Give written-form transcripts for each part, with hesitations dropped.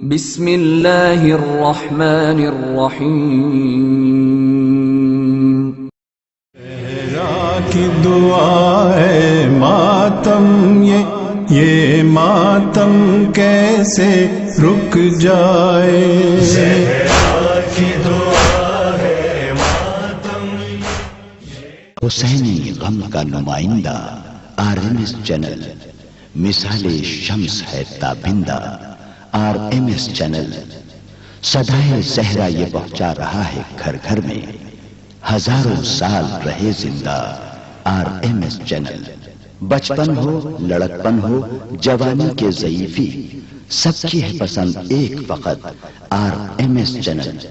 بسم اللہ الرحمن الرحیم۔ تیرا کی دعا ہے ماتم یہ ماتم کیسے رک جائے، تیرا کی دعا ہے ماتم۔ حسینی غم کا نمائندہ RMS چینل مثال شمس ہے تابندہ، RMS چینل صدائے زہرا یہ پہنچا رہا ہے گھر گھر میں، ہزاروں سال رہے زندہ RMS چینل۔ بچپن ہو لڑکپن ہو جوانی کے ضعیفی، سب کی ہے پسند ایک فقط RMS چینل۔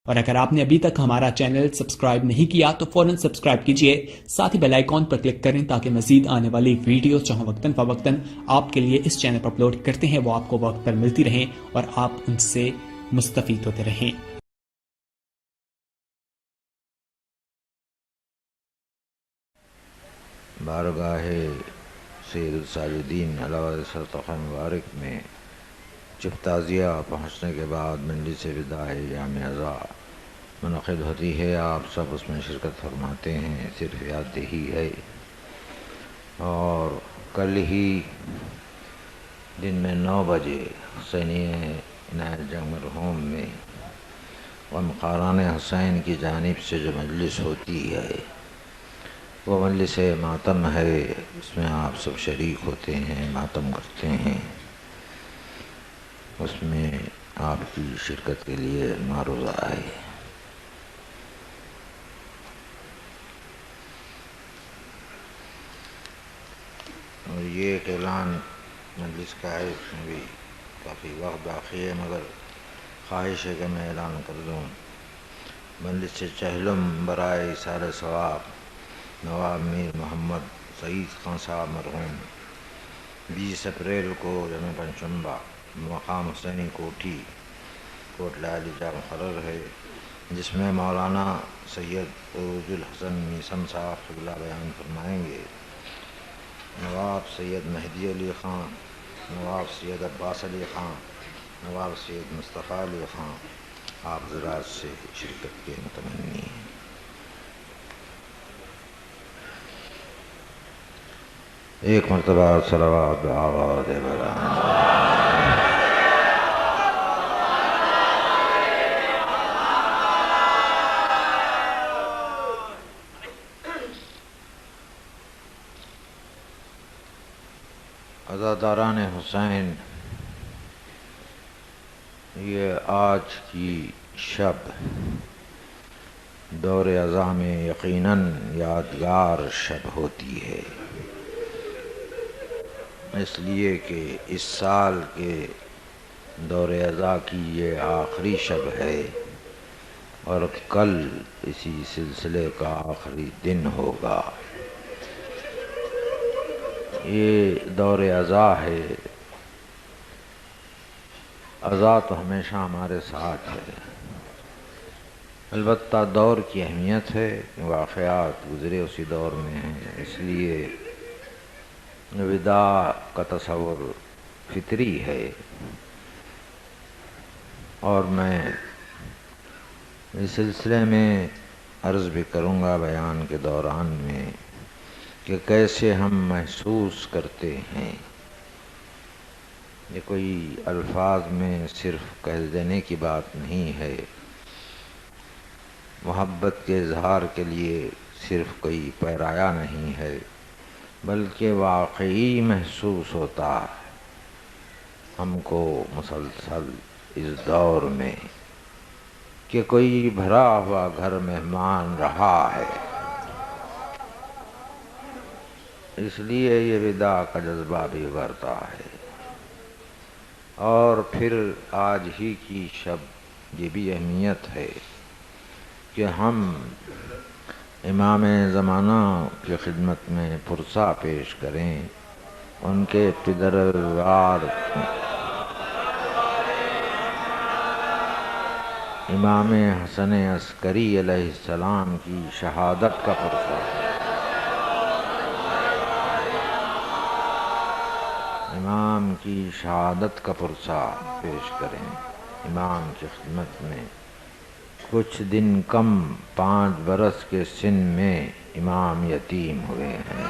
اور اگر آپ نے ابھی تک ہمارا چینل سبسکرائب نہیں کیا تو فوراً سبسکرائب کیجئے، ساتھ ہی بیل آئیکن پر کلک کریں تاکہ مزید آنے والی ویڈیوز جو ہم وقتاً فوقتاً آپ کے لیے اس چینل پر اپلوڈ کرتے ہیں وہ آپ کو وقت پر ملتی رہیں اور آپ ان سے مستفید ہوتے رہیں۔ بارگاہ سید الساجدین علیہ سرطخ مبارک میں جب تعزیہ پہنچنے کے بعد منڈی سے وداع جامع اعضا منعقد ہوتی ہے، آپ سب اس میں شرکت فرماتے ہیں، صرف یاد دہی ہے۔ اور کل ہی دن میں 9 بجے حسینی عنایت جنگ مرحوم میں غمخواران حسین کی جانب سے جو مجلس ہوتی ہے وہ مجلس ماتم ہے، اس میں آپ سب شریک ہوتے ہیں، ماتم کرتے ہیں، اس میں آپ کی شرکت کے لیے معروضہ ہے۔ اور یہ ایک اعلان مجلس کا ہے، اس میں بھی کافی وقت باقی ہے مگر خواہش ہے کہ میں اعلان کر دوں۔ مجلس سے چہلم برائے ایثار ثواب نواب میر محمد سعید خان صاحب مرحوم 20 اپریل کو یوم پنجشنبہ مقام حسینی کوٹھی کوٹ لعلی جا مقرر ہے، جس میں مولانا سید عروج الحسن میثم صاحب قبلہ بیان فرمائیں گے۔ نواب سید مہدی علی خان، نواب سید عباس علی خان، نواب سید مصطفیٰ علی خان آپ حضرات سے شرکت کے متمنی ہیں۔ ایک مرتبہ صلوات بآواز بلند۔ عزاداران حسین، یہ آج کی شب دور ازاں میں یقیناً یادگار شب ہوتی ہے، اس لیے کہ اس سال کے دور ازاں کی یہ آخری شب ہے اور کل اسی سلسلے کا آخری دن ہوگا۔ یہ دور ازاں ہے، ازاں تو ہمیشہ ہمارے ساتھ ہے، البتہ دور کی اہمیت ہے کہ واقعات گزرے اسی دور میں ہیں، اس لیے وداع کا تصور فطری ہے۔ اور میں اس سلسلے میں عرض بھی کروں گا بیان کے دوران میں کہ کیسے ہم محسوس کرتے ہیں۔ یہ کوئی الفاظ میں صرف کہہ دینے کی بات نہیں ہے، محبت کے اظہار کے لیے صرف کوئی پیرایا نہیں ہے، بلکہ واقعی محسوس ہوتا ہے ہم کو مسلسل اس دور میں کہ کوئی بھرا ہوا گھر مہمان رہا ہے، اس لیے یہ وداع کا جذبہ بھی ابھرتا ہے۔ اور پھر آج ہی کی شب یہ بھی اہمیت ہے کہ ہم امام زمانہ کی خدمت میں پرسہ پیش کریں، ان کے پدروار امام حسن عسکری علیہ السلام کی شہادت کا پرسہ، امام کی کی شہادت کا پرسہ پیش کریں امام کی خدمت میں۔ کچھ دن کم 5 برس کے سن میں امام یتیم ہوئے ہیں،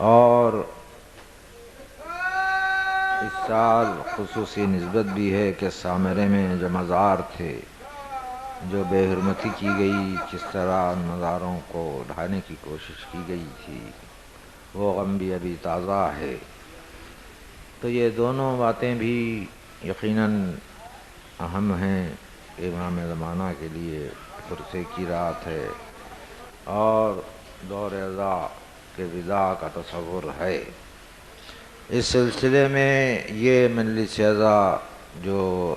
اور اس سال خصوصی نسبت بھی ہے کہ سامرے میں جو مزار تھے، جو بے حرمتی کی گئی، کس طرح ان مزاروں کو ڈھانے کی کوشش کی گئی تھی، وہ غم بھی ابھی تازہ ہے۔ تو یہ دونوں باتیں بھی یقیناً اہم ہیں۔ امام زمانہ کے لیے پرسے کی رات ہے اور دور ازا کے وداع کا تصور ہے۔ اس سلسلے میں یہ مجلس ازا جو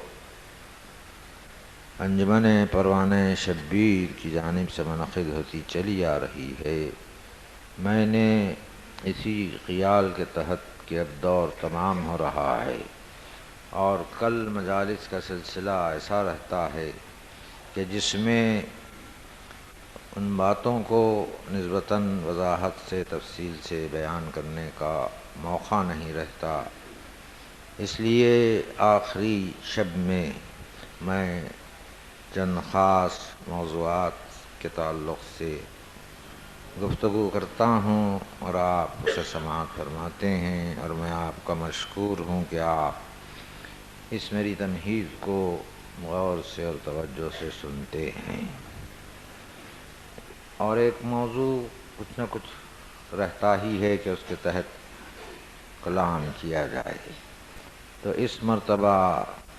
انجمن پروانہ شبیر کی جانب سے منعقد ہوتی چلی آ رہی ہے، میں نے اسی خیال کے تحت کہ اب دور تمام ہو رہا ہے اور کل مجالس کا سلسلہ ایسا رہتا ہے کہ جس میں ان باتوں کو نسبتاً وضاحت سے تفصیل سے بیان کرنے کا موقع نہیں رہتا، اس لیے آخری شب میں میں چند خاص موضوعات کے تعلق سے گفتگو کرتا ہوں اور آپ اسے سماعت فرماتے ہیں، اور میں آپ کا مشکور ہوں کہ آپ اس میری تمہید کو غور سے اور توجہ سے سنتے ہیں۔ اور ایک موضوع کچھ نہ کچھ رہتا ہی ہے کہ اس کے تحت کلام کیا جائے، تو اس مرتبہ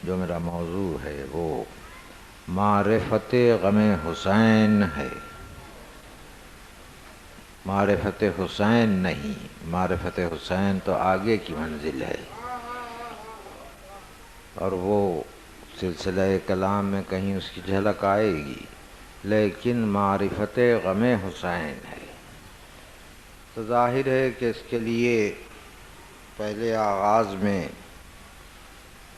جو میرا موضوع ہے وہ معرفت غم حسین ہے۔ معرفت حسین نہیں، معرفت حسین تو آگے کی منزل ہے، اور وہ سلسلہ کلام میں کہیں اس کی جھلک آئے گی، لیکن معرفت غم حسین ہے۔ تو ظاہر ہے کہ اس کے لیے پہلے آغاز میں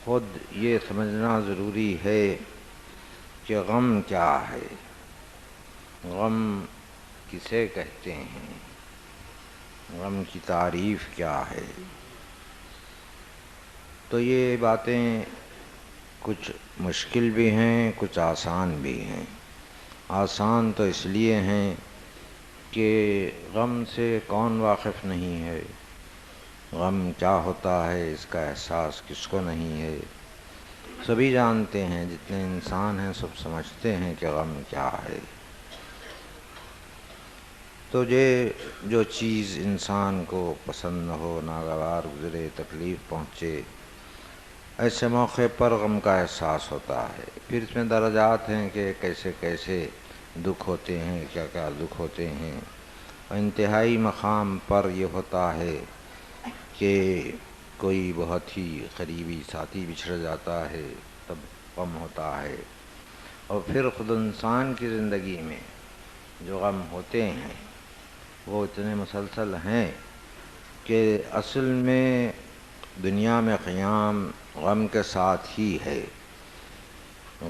خود یہ سمجھنا ضروری ہے کہ غم کیا ہے، غم کسے کہتے ہیں، غم کی تعریف کیا ہے۔ تو یہ باتیں کچھ مشکل بھی ہیں، کچھ آسان بھی ہیں۔ آسان تو اس لیے ہیں کہ غم سے کون واقف نہیں ہے، غم کیا ہوتا ہے اس کا احساس کس کو نہیں ہے۔ سبھی جانتے ہیں، جتنے انسان ہیں سب سمجھتے ہیں کہ غم کیا ہے۔ تو یہ جو چیز انسان کو پسند نہ ہو، ناگوار گزرے، تکلیف پہنچے، ایسے موقع پر غم کا احساس ہوتا ہے۔ پھر اس میں درجات ہیں کہ کیسے کیسے دکھ ہوتے ہیں، کیا کیا دکھ ہوتے ہیں، اور انتہائی مقام پر یہ ہوتا ہے کہ کوئی بہت ہی قریبی ساتھی بچھڑ جاتا ہے تب غم ہوتا ہے، اور پھر خود انسان کی زندگی میں جو غم ہوتے ہیں وہ اتنے مسلسل ہیں کہ اصل میں دنیا میں قیام غم کے ساتھ ہی ہے۔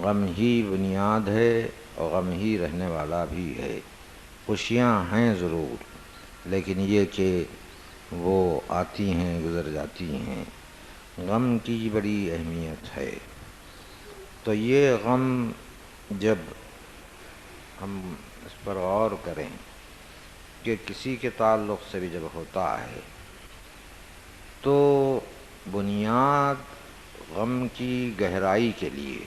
غم ہی بنیاد ہے اور غم ہی رہنے والا بھی ہے۔ خوشیاں ہیں ضرور، لیکن یہ کہ وہ آتی ہیں گزر جاتی ہیں، غم کی بڑی اہمیت ہے۔ تو یہ غم جب ہم اس پر غور کریں کہ کسی کے تعلق سے بھی جب ہوتا ہے تو بنیاد غم کی گہرائی کے لیے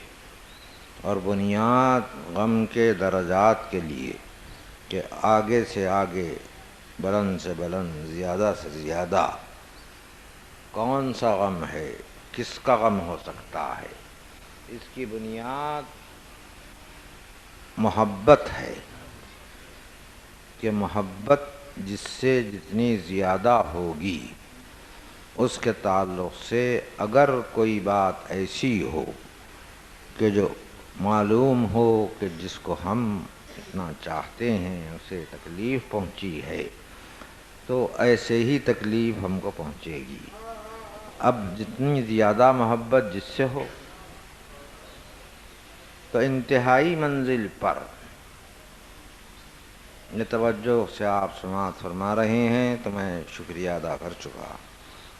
اور بنیاد غم کے درجات کے لیے کہ آگے سے آگے، بلند سے بلند، زیادہ سے زیادہ کون سا غم ہے، کس کا غم ہو سکتا ہے، اس کی بنیاد محبت ہے کہ محبت جس سے جتنی زیادہ ہوگی اس کے تعلق سے اگر کوئی بات ایسی ہو کہ جو معلوم ہو کہ جس کو ہم اتنا چاہتے ہیں اسے تکلیف پہنچی ہے، تو ایسے ہی تکلیف ہم کو پہنچے گی۔ اب جتنی زیادہ محبت جس سے ہو تو انتہائی منزل پر یہ توجہ سے آپ سماعت فرما رہے ہیں تو میں شکریہ ادا کر چکا۔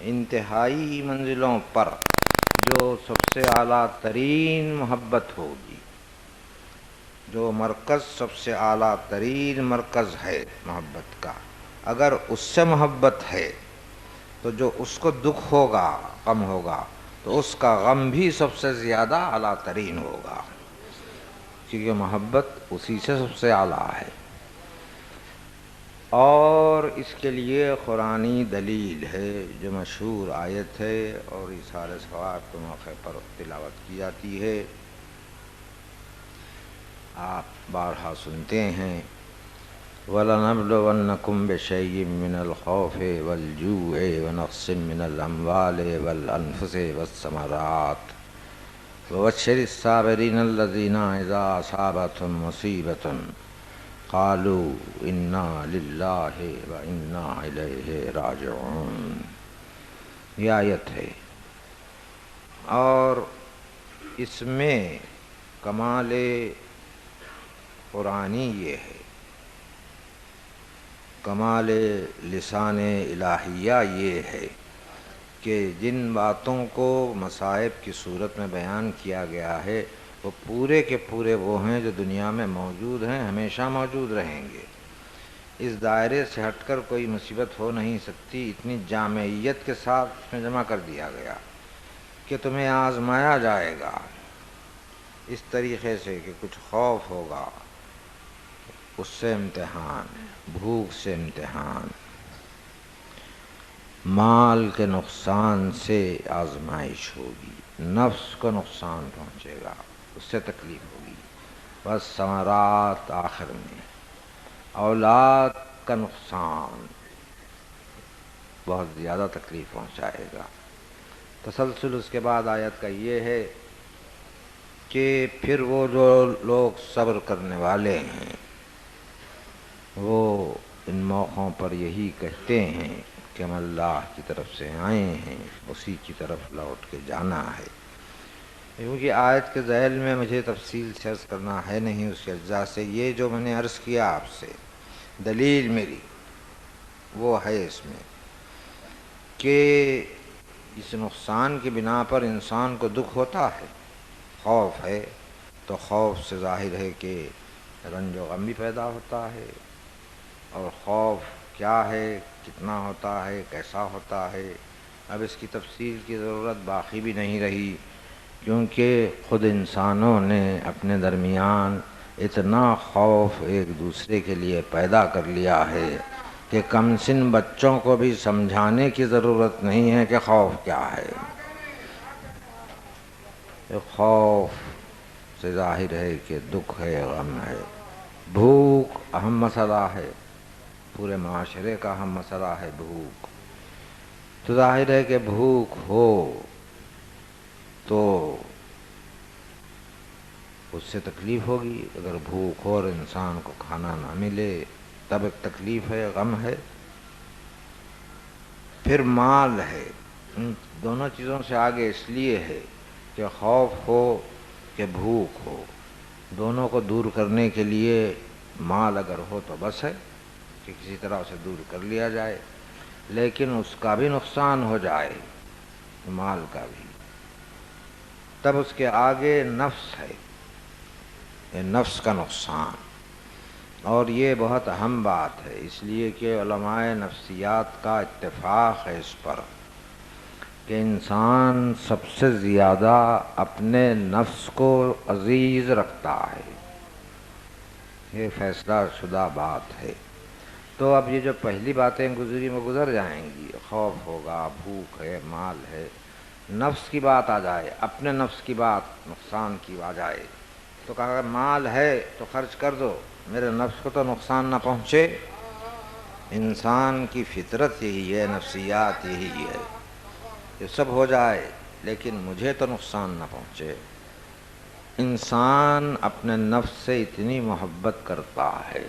انتہائی منزلوں پر جو سب سے اعلیٰ ترین محبت ہوگی، جو مرکز سب سے اعلیٰ ترین مرکز ہے محبت کا، اگر اس سے محبت ہے تو جو اس کو دکھ ہوگا، غم ہوگا، تو اس کا غم بھی سب سے زیادہ اعلیٰ ترین ہوگا، کیونکہ محبت اسی سے سب سے اعلیٰ ہے۔ اور اس کے لیے قرآنی دلیل ہے جو مشہور آیت ہے اور اظہار ثواب کے موقع پر تلاوت کی جاتی ہے، آپ بارہا سنتے ہیں، وَلَنَبْلُوَنَّكُمْ بِشَيْءٍ مِّنَ الْخَوْفِ وَالْجُوعِ وَنَقْصٍ مِّنَ الْأَمْوَالِ وَالْأَنفُسِ وَالثَّمَرَاتِ وَبَشِّرِ الصَّابِرِينَ الَّذِينَ إِذَا أَصَابَتْهُم مُّصِيبَةٌ قَالُوا إِنَّا لِلَّهِ وَإِنَّا إِلَيْهِ راجعون، یہ آیت ہے۔ اور اس میں کمال قرآنی یہ ہے، کمال لسان الہیہ یہ ہے کہ جن باتوں کو مصائب کی صورت میں بیان کیا گیا ہے وہ پورے کے پورے وہ ہیں جو دنیا میں موجود ہیں، ہمیشہ موجود رہیں گے۔ اس دائرے سے ہٹ کر کوئی مصیبت ہو نہیں سکتی، اتنی جامعیت کے ساتھ اس میں جمع کر دیا گیا کہ تمہیں آزمایا جائے گا اس طریقے سے کہ کچھ خوف ہوگا، اس سے امتحان، بھوک سے امتحان، مال کے نقصان سے آزمائش ہوگی، نفس کو نقصان پہنچے گا، اس سے تکلیف ہوگی، بس ثمرات آخر میں اولاد کا نقصان بہت زیادہ تکلیف پہنچائے گا۔ تسلسل اس کے بعد آیت کا یہ ہے کہ پھر وہ جو لوگ صبر کرنے والے ہیں وہ ان موقعوں پر یہی کہتے ہیں کہ ہم اللہ کی طرف سے آئے ہیں، اسی کی طرف لوٹ کے جانا ہے۔ کیونکہ آیت کے ذیل میں مجھے تفصیل سے عرض کرنا ہے نہیں اس کے اجزاء سے، یہ جو میں نے عرض کیا آپ سے دلیل میری وہ ہے اس میں کہ اس نقصان کی بنا پر انسان کو دکھ ہوتا ہے، خوف ہے تو خوف سے ظاہر ہے کہ رنج و غم بھی پیدا ہوتا ہے، اور خوف کیا ہے، کتنا ہوتا ہے، کیسا ہوتا ہے، اب اس کی تفصیل کی ضرورت باقی بھی نہیں رہی، کیونکہ خود انسانوں نے اپنے درمیان اتنا خوف ایک دوسرے کے لیے پیدا کر لیا ہے کہ کم سن بچوں کو بھی سمجھانے کی ضرورت نہیں ہے کہ خوف کیا ہے۔ خوف سے ظاہر ہے کہ دکھ ہے، غم ہے، بھوک اہم مسئلہ ہے، پورے معاشرے کا اہم مسئلہ ہے بھوک، تو ظاہر ہے کہ بھوک ہو تو اس سے تکلیف ہوگی، اگر بھوک ہو اور انسان کو کھانا نہ ملے تب ایک تکلیف ہے، غم ہے۔ پھر مال ہے، ان دونوں چیزوں سے آگے اس لیے ہے کہ خوف ہو کہ بھوک ہو، دونوں کو دور کرنے کے لیے مال اگر ہو تو بس ہے کہ کسی طرح اسے دور کر لیا جائے، لیکن اس کا بھی نقصان ہو جائے، مال کا بھی، تب اس کے آگے نفس ہے، یہ نفس کا نقصان، اور یہ بہت اہم بات ہے، اس لیے کہ علماء نفسیات کا اتفاق ہے اس پر کہ انسان سب سے زیادہ اپنے نفس کو عزیز رکھتا ہے، یہ فیصلہ شدہ بات ہے۔ تو اب یہ جو پہلی باتیں گزری میں گزر جائیں گی، خوف ہوگا، بھوک ہے، مال ہے، نفس کی بات آ جائے، اپنے نفس کی بات نقصان کی آ جائے تو کہا مال ہے تو خرچ کر دو، میرے نفس کو تو نقصان نہ پہنچے۔ انسان کی فطرت یہی ہے، نفسیات یہی ہے، یہ سب ہو جائے لیکن مجھے تو نقصان نہ پہنچے۔ انسان اپنے نفس سے اتنی محبت کرتا ہے۔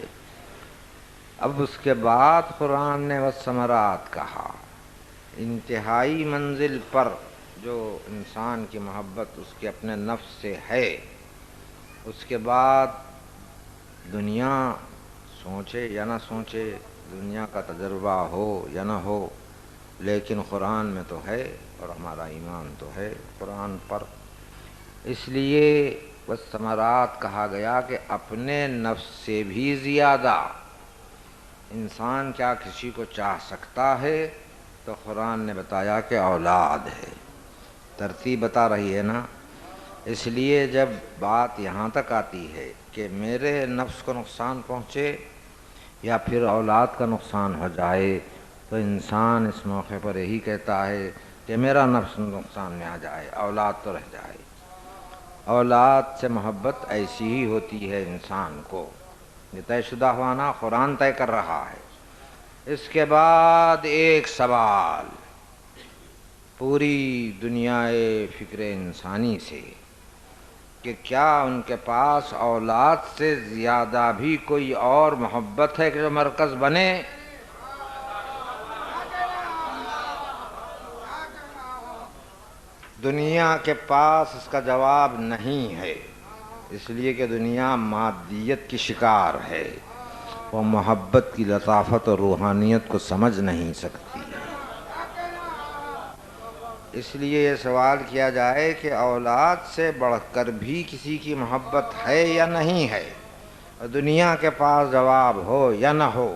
اب اس کے بعد قرآن نے والثمرات کہا، انتہائی منزل پر جو انسان کی محبت اس کے اپنے نفس سے ہے، اس کے بعد دنیا سوچے یا نہ سوچے، دنیا کا تجربہ ہو یا نہ ہو، لیکن قرآن میں تو ہے اور ہمارا ایمان تو ہے قرآن پر. اس لیے بس ثمرات کہا گیا کہ اپنے نفس سے بھی زیادہ انسان کیا کسی کو چاہ سکتا ہے؟ تو قرآن نے بتایا کہ اولاد ہے. ترتیب بتا رہی ہے نا. اس لیے جب بات یہاں تک آتی ہے کہ میرے نفس کو نقصان پہنچے یا پھر اولاد کا نقصان ہو جائے تو انسان اس موقع پر یہی کہتا ہے کہ میرا نفس نقصان میں آ جائے، اولاد تو رہ جائے. اولاد سے محبت ایسی ہی ہوتی ہے انسان کو. یہ طے شدہ ہوا نا، قرآن طے کر رہا ہے. اس کے بعد ایک سوال پوری دنیائے فکر انسانی سے کہ کیا ان کے پاس اولاد سے زیادہ بھی کوئی اور محبت ہے کہ جو مرکز بنے؟ دنیا کے پاس اس کا جواب نہیں ہے، اس لیے کہ دنیا مادیت کی شکار ہے، وہ محبت کی لطافت اور روحانیت کو سمجھ نہیں سکتی. اس لیے یہ سوال کیا جائے کہ اولاد سے بڑھ کر بھی کسی کی محبت ہے یا نہیں ہے. اور دنیا کے پاس جواب ہو یا نہ ہو،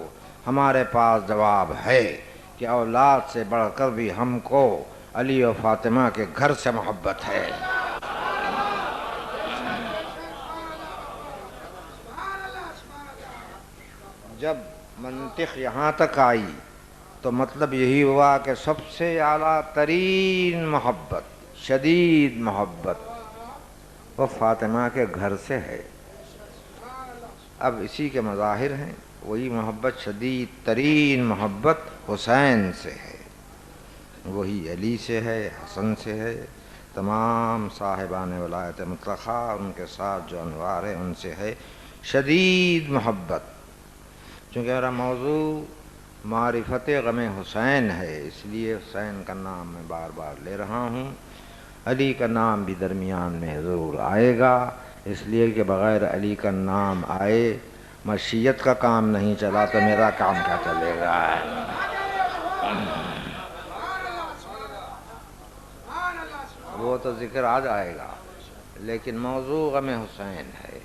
ہمارے پاس جواب ہے کہ اولاد سے بڑھ کر بھی ہم کو علی و فاطمہ کے گھر سے محبت ہے. جب منطق یہاں تک آئی تو مطلب یہی ہوا کہ سب سے اعلیٰ ترین محبت، شدید محبت وہ فاطمہ کے گھر سے ہے. اب اسی کے مظاہر ہیں. وہی محبت، شدید ترین محبت حسین سے ہے، وہی علی سے ہے، حسن سے ہے، تمام صاحبان ولایت مطلقہ ان کے ساتھ جو انوار ہیں ان سے ہے شدید محبت. چونکہ میرا موضوع معرفت غم حسین ہے، اس لیے حسین کا نام میں بار بار لے رہا ہوں. علی کا نام بھی درمیان میں ضرور آئے گا، اس لیے کہ بغیر علی کا نام آئے مشیت کا کام نہیں چلا تو میرا کام کیا چلے گا؟ وہ تو ذکر آ جائے گا، لیکن موضوع غم حسین ہے.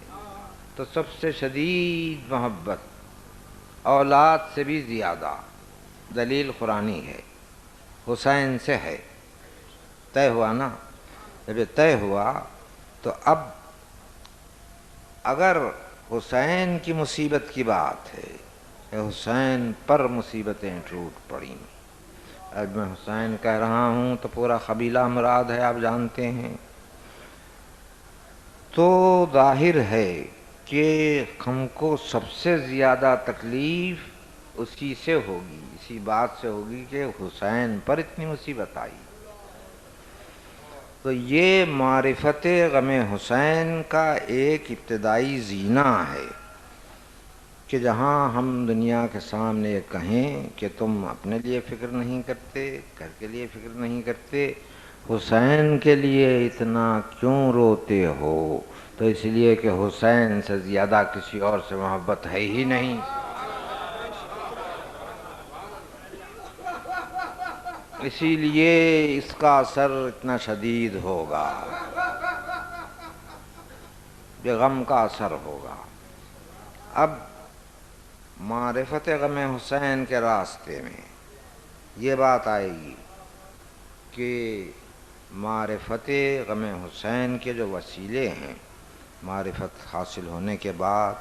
تو سب سے شدید محبت اولاد سے بھی زیادہ دلیل قرآنی ہے، حسین سے ہے. طے ہوا نا. جب یہ طے ہوا تو اب اگر حسین کی مصیبت کی بات ہے کہ حسین پر مصیبتیں ٹوٹ پڑیں، اب میں حسین کہہ رہا ہوں تو پورا قبیلہ مراد ہے، آپ جانتے ہیں. تو ظاہر ہے کہ ہم کو سب سے زیادہ تکلیف اسی سے ہوگی، اسی بات سے ہوگی کہ حسین پر اتنی مصیبت آئی. تو یہ معرفت غم حسین کا ایک ابتدائی زینہ ہے کہ جہاں ہم دنیا کے سامنے یہ کہیں کہ تم اپنے لیے فکر نہیں کرتے، گھر کے لیے فکر نہیں کرتے، حسین کے لیے اتنا کیوں روتے ہو؟ تو اس لیے کہ حسین سے زیادہ کسی اور سے محبت ہے ہی نہیں. اسی لیے اس کا اثر اتنا شدید ہوگا، یہ غم کا اثر ہوگا. اب معرفت غم حسین کے راستے میں یہ بات آئے گی کہ معرفت غم حسین کے جو وسیلے ہیں، معرفت حاصل ہونے کے بعد،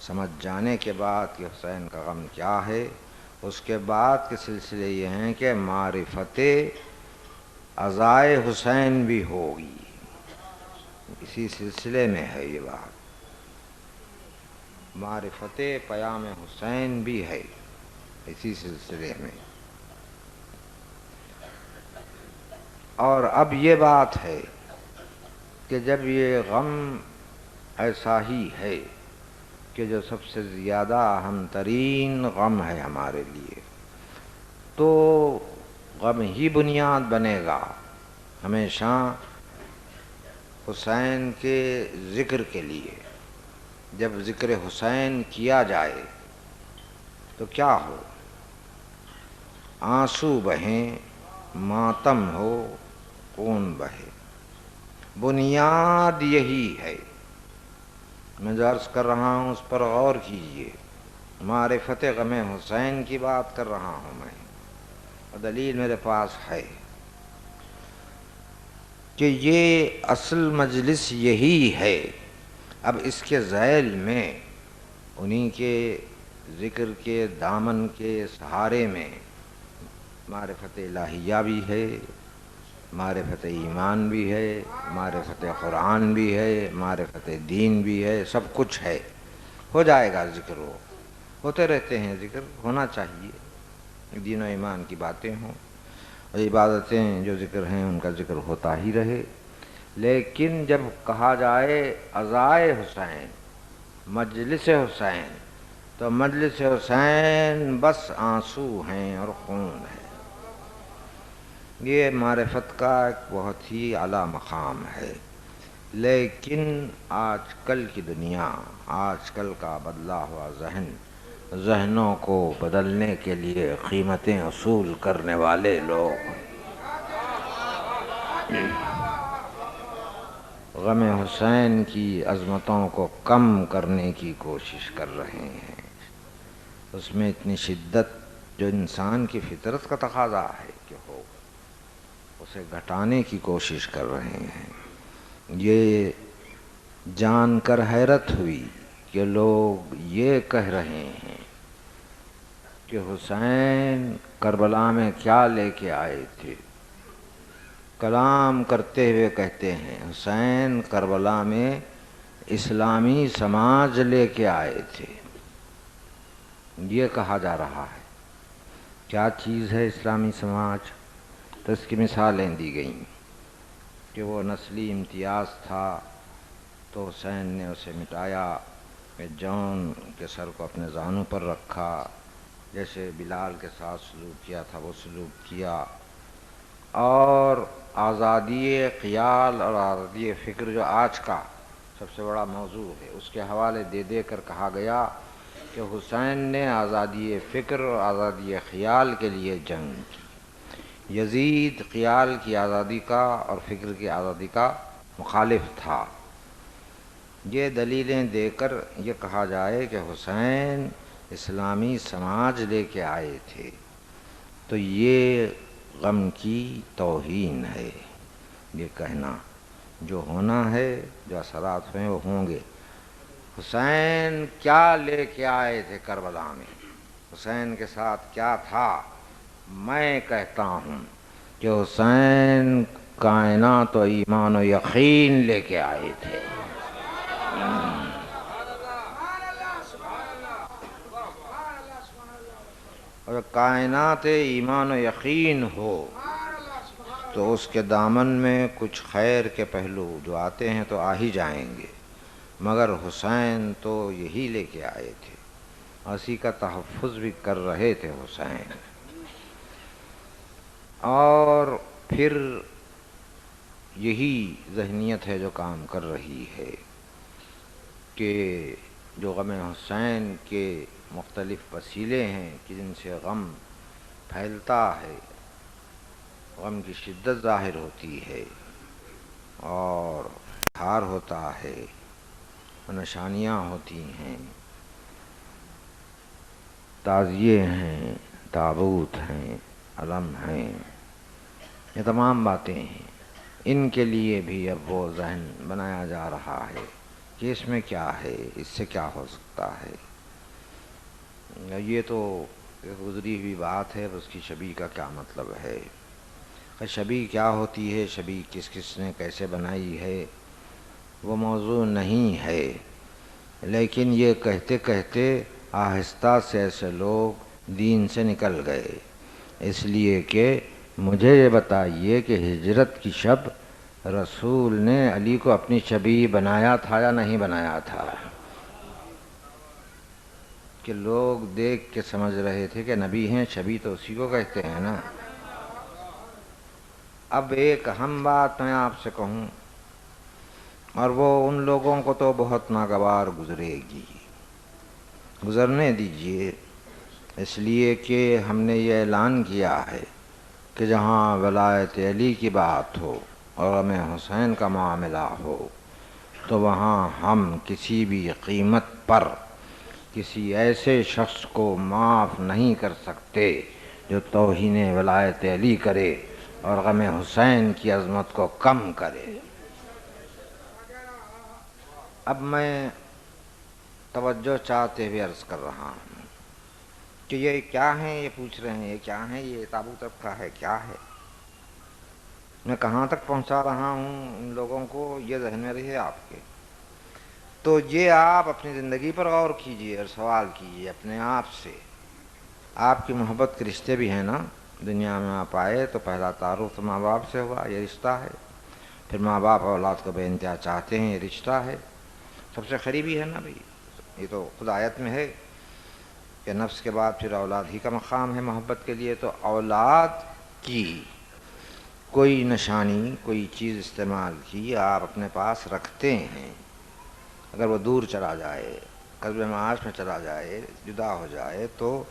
سمجھ جانے کے بعد کہ حسین کا غم کیا ہے، اس کے بعد کے سلسلے یہ ہیں کہ معرفت عزائے حسین بھی ہوگی. اسی سلسلے میں ہے یہ بات. معرفت پیام حسین بھی ہے اسی سلسلے میں. اور اب یہ بات ہے کہ جب یہ غم ایسا ہی ہے کہ جو سب سے زیادہ اہم ترین غم ہے ہمارے لیے، تو غم ہی بنیاد بنے گا ہمیشہ حسین کے ذکر کے لیے. جب ذکر حسین کیا جائے تو کیا ہو؟ آنسو بہیں ماتم ہو خون بہے، بنیاد یہی ہے۔ میں جو عرض کر رہا ہوں اس پر غور کیجئے، معرفت غم حسین کی بات کر رہا ہوں میں، اور دلیل میرے پاس ہے کہ یہ اصل مجلس یہی ہے۔ اب اس کے ذیل میں انہی کے ذکر کے دامن کے سہارے میں معرفت الہیہ بھی ہے، معرفت ایمان بھی ہے، معرفت قرآن بھی ہے، معرفت دین بھی ہے، سب کچھ ہے۔ ہو جائے گا ذکر، وہ ہوتے رہتے ہیں، ذکر ہونا چاہیے، دین و ایمان کی باتیں ہوں اور عبادتیں جو ذکر ہیں ان کا ذکر ہوتا ہی رہے۔ لیکن جب کہا جائے عزائے حسین، مجلس حسین، تو مجلس حسین بس آنسو ہیں اور خون ہے۔ یہ معرفت کا ایک بہت ہی اعلیٰ مقام ہے، لیکن آج کل کی دنیا، آج کل کا بدلا ہوا ذہنوں کو بدلنے کے لیے قیمتیں اصول کرنے والے لوگ غم حسین کی عظمتوں کو کم کرنے کی کوشش کر رہے ہیں۔ اس میں اتنی شدت جو انسان کی فطرت کا تقاضا ہے کہ ہو، اسے گھٹانے کی کوشش کر رہے ہیں۔ یہ جان کر حیرت ہوئی کہ لوگ یہ کہہ رہے ہیں کہ حسین کربلا میں کیا لے کے آئے تھے۔ کلام کرتے ہوئے کہتے ہیں حسین کربلا میں اسلامی سماج لے کے آئے تھے۔ یہ کہا جا رہا ہے، کیا چیز ہے اسلامی سماج؟ تو اس کی مثالیں دی گئیں کہ وہ نسلی امتیاز تھا تو حسین نے اسے مٹایا، کہ جون کے سر کو اپنے زانوں پر رکھا، جیسے بلال کے ساتھ سلوک کیا تھا وہ سلوک کیا، اور آزادی خیال اور آزادی فکر جو آج کا سب سے بڑا موضوع ہے، اس کے حوالے دے دے کر کہا گیا کہ حسین نے آزادی فکر اور آزادی خیال کے لیے جنگ کی۔ یزید خیال کی آزادی کا اور فکر کی آزادی کا مخالف تھا۔ یہ دلیلیں دے کر یہ کہا جائے کہ حسین اسلامی سماج لے کے آئے تھے، تو یہ غم کی توہین ہے۔ یہ کہنا جو ہونا ہے، جو اثرات ہیں وہ ہوں گے۔ حسین کیا لے کے آئے تھے کربلا میں، حسین کے ساتھ کیا تھا؟ میں کہتا ہوں کہ حسین کائنات و ایمان و یقین لے کے آئے تھے۔ اور کائنات ایمان و یقین ہو تو اس کے دامن میں کچھ خیر کے پہلو جو آتے ہیں تو آ ہی جائیں گے، مگر حسین تو یہی لے کے آئے تھے، اسی کا تحفظ بھی کر رہے تھے حسین۔ اور پھر یہی ذہنیت ہے جو کام کر رہی ہے کہ جو غم حسین کے مختلف وسیلے ہیں کہ جن سے غم پھیلتا ہے، غم کی شدت ظاہر ہوتی ہے اور اظہار ہوتا ہے، نشانیاں ہوتی ہیں، تعزیے ہیں، تابوت ہیں، علم ہیں، یہ تمام باتیں ہیں۔ ان کے لیے بھی اب وہ ذہن بنایا جا رہا ہے کہ اس میں کیا ہے، اس سے کیا ہو سکتا ہے۔ یہ تو گزری ہوئی بات ہے، اس کی شبیہ کا کیا مطلب ہے، شبیہ کیا ہوتی ہے، شبیہ کس کس نے کیسے بنائی ہے، وہ موضوع نہیں ہے۔ لیکن یہ کہتے کہتے آہستہ سے ایسے لوگ دین سے نکل گئے، اس لیے کہ مجھے یہ بتائیے کہ ہجرت کی شب رسول نے علی کو اپنی شبیہ بنایا تھا یا نہیں بنایا تھا؟ کہ لوگ دیکھ کے سمجھ رہے تھے کہ نبی ہیں، شبیہ تو اسی کو کہتے ہیں نا۔ اب ایک اہم بات میں آپ سے کہوں، اور وہ ان لوگوں کو تو بہت ناگوار گزرے گی، گزرنے دیجئے، اس لیے کہ ہم نے یہ اعلان کیا ہے کہ جہاں ولایت علی کی بات ہو اور غم حسین کا معاملہ ہو تو وہاں ہم کسی بھی قیمت پر کسی ایسے شخص کو معاف نہیں کر سکتے جو توہین ولایت علی کرے اور غم حسین کی عظمت کو کم کرے۔ اب میں توجہ چاہتے ہوئے عرض کر رہا ہوں کہ یہ کیا ہیں، یہ پوچھ رہے ہیں یہ کیا ہیں، یہ تابوت رکھا ہے کیا ہے، میں کہاں تک پہنچا رہا ہوں ان لوگوں کو، یہ ذہن میں رہے آپ کے۔ تو یہ آپ اپنی زندگی پر غور کیجئے اور سوال کیجئے اپنے آپ سے۔ آپ کی محبت کے رشتے بھی ہیں نا، دنیا میں آپ آئے تو پہلا تعارف تو ماں باپ سے ہوا، یہ رشتہ ہے، پھر ماں باپ اولاد کو بے انتہا چاہتے ہیں، یہ رشتہ ہے، سب سے قریبی ہے نا بھائی، یہ تو خود آیت میں ہے کہ نفس کے بعد پھر اولاد ہی کا مقام ہے محبت کے لیے۔ تو اولاد کی کوئی نشانی، کوئی چیز استعمال کی آپ اپنے پاس رکھتے ہیں، اگر وہ دور چلا جائے، قلب معاش میں چلا جائے، جدا ہو جائے، تو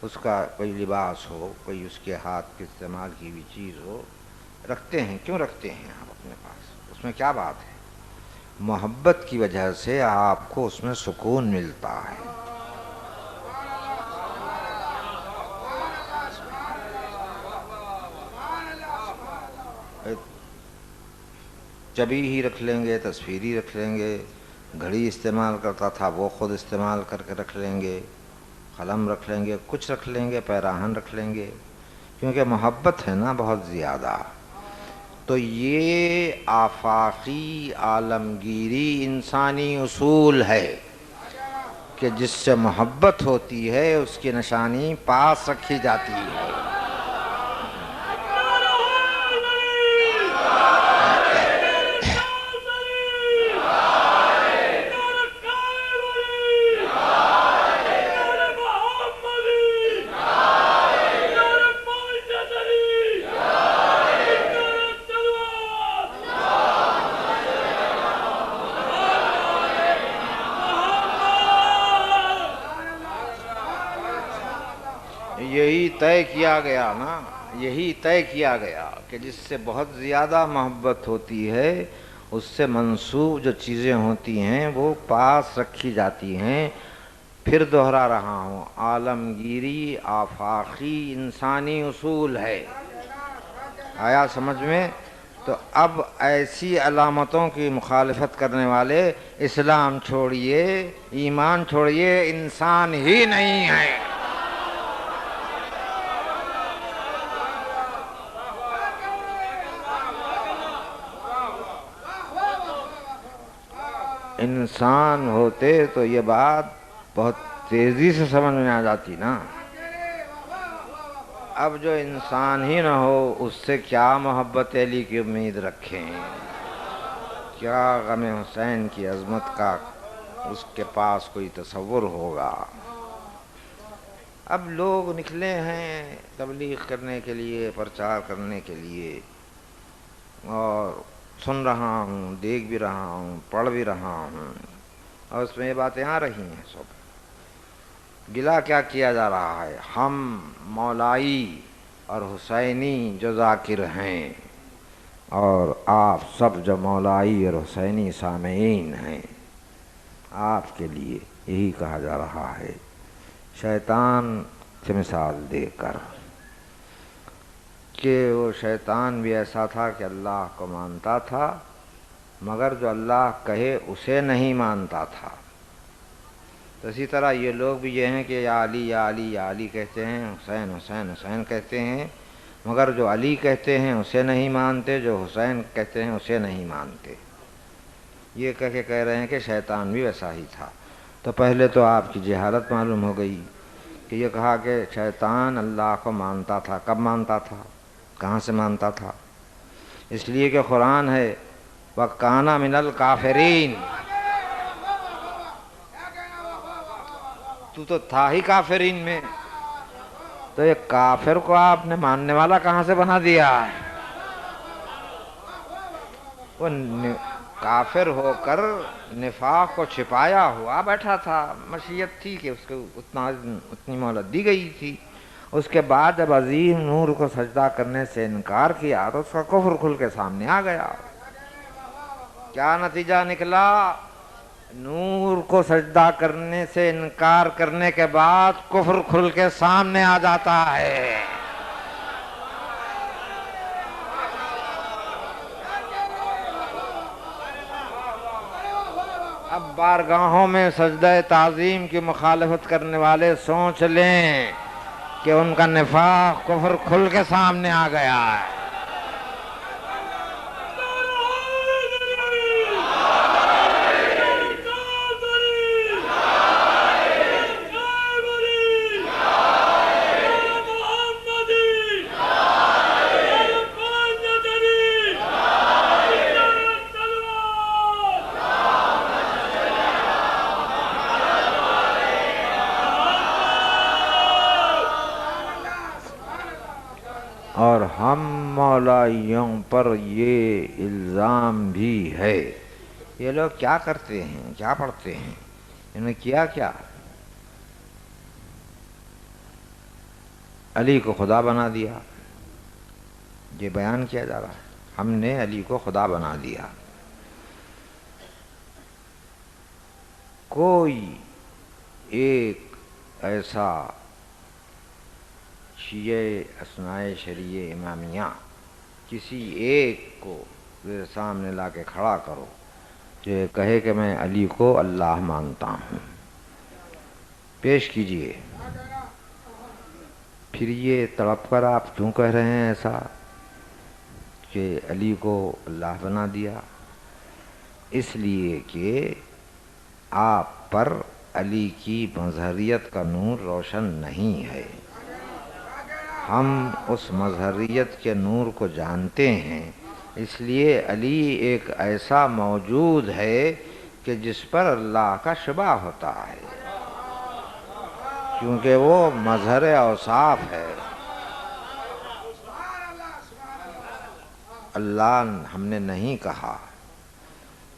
اس کا کوئی لباس ہو، کوئی اس کے ہاتھ کی استعمال کی ہوئی چیز ہو، رکھتے ہیں۔ کیوں رکھتے ہیں آپ اپنے پاس؟ اس میں کیا بات ہے؟ محبت کی وجہ سے آپ کو اس میں سکون ملتا ہے۔ چبی ہی رکھ لیں گے، تصویری رکھ لیں گے، گھڑی استعمال کرتا تھا وہ خود استعمال کر کے رکھ لیں گے، قلم رکھ لیں گے، کچھ رکھ لیں گے، پیراہن رکھ لیں گے، کیونکہ محبت ہے نا بہت زیادہ۔ تو یہ آفاقی عالمگیری انسانی اصول ہے کہ جس سے محبت ہوتی ہے اس کی نشانی پاس رکھی جاتی ہے۔ یہی طے کیا گیا نا، یہی طے کیا گیا کہ جس سے بہت زیادہ محبت ہوتی ہے اس سے منسوب جو چیزیں ہوتی ہیں وہ پاس رکھی جاتی ہیں۔ پھر دوہرا رہا ہوں، عالمگیری آفاقی انسانی اصول ہے۔ آیا سمجھ میں؟ تو اب ایسی علامتوں کی مخالفت کرنے والے اسلام چھوڑیے، ایمان چھوڑیے، انسان ہی نہیں ہیں۔ انسان ہوتے تو یہ بات بہت تیزی سے سمجھ میں آ جاتی نا۔ اب جو انسان ہی نہ ہو اس سے کیا محبت علی کی امید رکھیں، کیا غم حسین کی عظمت کا اس کے پاس کوئی تصور ہوگا؟ اب لوگ نکلے ہیں تبلیغ کرنے کے لیے، پرچار کرنے کے لیے، اور سن رہا ہوں، دیکھ بھی رہا ہوں، پڑھ بھی رہا ہوں، اور اس میں یہ باتیں آ رہی ہیں۔ سب گلا کیا کیا جا رہا ہے؟ ہم مولائی اور حسینی جو ذاکر ہیں اور آپ سب جو مولائی اور حسینی سامعین ہیں، آپ کے لیے یہی کہا جا رہا ہے، شیطان سے مثال دے کر کہ وہ شیطان بھی ایسا تھا کہ اللہ کو مانتا تھا مگر جو اللہ کہے اسے نہیں مانتا تھا۔ تو اسی طرح یہ لوگ بھی یہ ہیں کہ یا علی یا علی یا علی کہتے ہیں، حسین حسین حسین کہتے ہیں، مگر جو علی کہتے ہیں اسے نہیں مانتے، جو حسین کہتے ہیں اسے نہیں مانتے۔ یہ کہہ کے کہہ رہے ہیں کہ شیطان بھی ویسا ہی تھا۔ تو پہلے تو آپ کی جہالت معلوم ہو گئی کہ یہ کہا کہ شیطان اللہ کو مانتا تھا۔ کب مانتا تھا؟ کہاں سے مانتا تھا؟ اس لیے کہ قرآن ہے وَكَانَ مِنَ الْكَافِرِينَ، تو تھا ہی کافرین میں، تو یہ کافر کو آپ نے ماننے والا کہاں سے بنا دیا ہے؟ وہ کافر ہو کر نفاق کو چھپایا ہوا بیٹھا تھا، مشیت تھی کہ اس کو اتنی مہلت دی گئی تھی. اس کے بعد جب عظیم نور کو سجدہ کرنے سے انکار کیا تو اس کا کفر کھل کے سامنے آ گیا. کیا نتیجہ نکلا؟ نور کو سجدہ کرنے سے انکار کرنے کے بعد کفر کھل کے سامنے آ جاتا ہے. اب بارگاہوں میں سجدہ تعظیم کی مخالفت کرنے والے سوچ لیں کہ ان کا نفاق کفر کھل کے سامنے آ گیا ہے. اور ہم مولائیوں پر یہ الزام بھی ہے، یہ لوگ کیا کرتے ہیں، کیا پڑھتے ہیں، انہوں نے کیا کیا؟ علی کو خدا بنا دیا. یہ بیان کیا جا رہا ہے ہم نے علی کو خدا بنا دیا. کوئی ایک ایسا شیعہ اثنائے شریعہ امامیہ کسی ایک کو میرے سامنے لا کے کھڑا کرو جو کہے کہ میں علی کو اللہ مانتا ہوں، پیش کیجئے. پھر یہ تڑپ کر آپ کیوں کہہ رہے ہیں ایسا کہ علی کو اللہ بنا دیا؟ اس لیے کہ آپ پر علی کی مظہریت کا نور روشن نہیں ہے. ہم اس مظہریت کے نور کو جانتے ہیں، اس لیے علی ایک ایسا موجود ہے کہ جس پر اللہ کا شبہ ہوتا ہے، کیونکہ وہ مظہر اوصاف ہے. اللہ ہم نے نہیں کہا،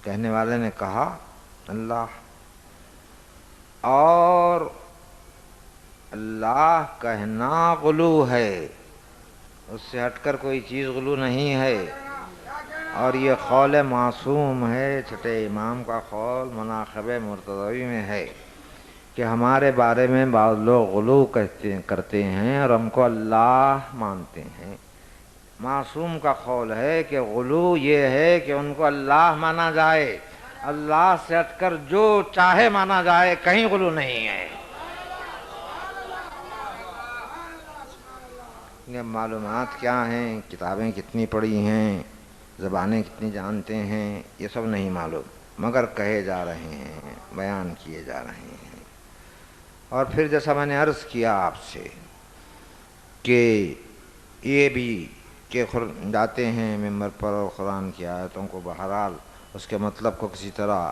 کہنے والے نے کہا اللہ، اور اللہ کہنا غلو ہے، اس سے ہٹ کر کوئی چیز غلو نہیں ہے. اور یہ قول معصوم ہے، چھٹے امام کا قول مناقب مرتضوی میں ہے کہ ہمارے بارے میں بعض لوگ غلو کرتے ہیں اور ہم کو اللہ مانتے ہیں. معصوم کا قول ہے کہ غلو یہ ہے کہ ان کو اللہ مانا جائے، اللہ سے ہٹ کر جو چاہے مانا جائے، کہیں غلو نہیں ہے. یہ معلومات کیا ہیں، کتابیں کتنی پڑھی ہیں، زبانیں کتنی جانتے ہیں، یہ سب نہیں معلوم، مگر کہے جا رہے ہیں، بیان کیے جا رہے ہیں. اور پھر جیسا میں نے عرض کیا آپ سے کہ یہ بھی کہ جاتے ہیں ممبر پر اور قرآن کی آیتوں کو بہرحال اس کے مطلب کو کسی طرح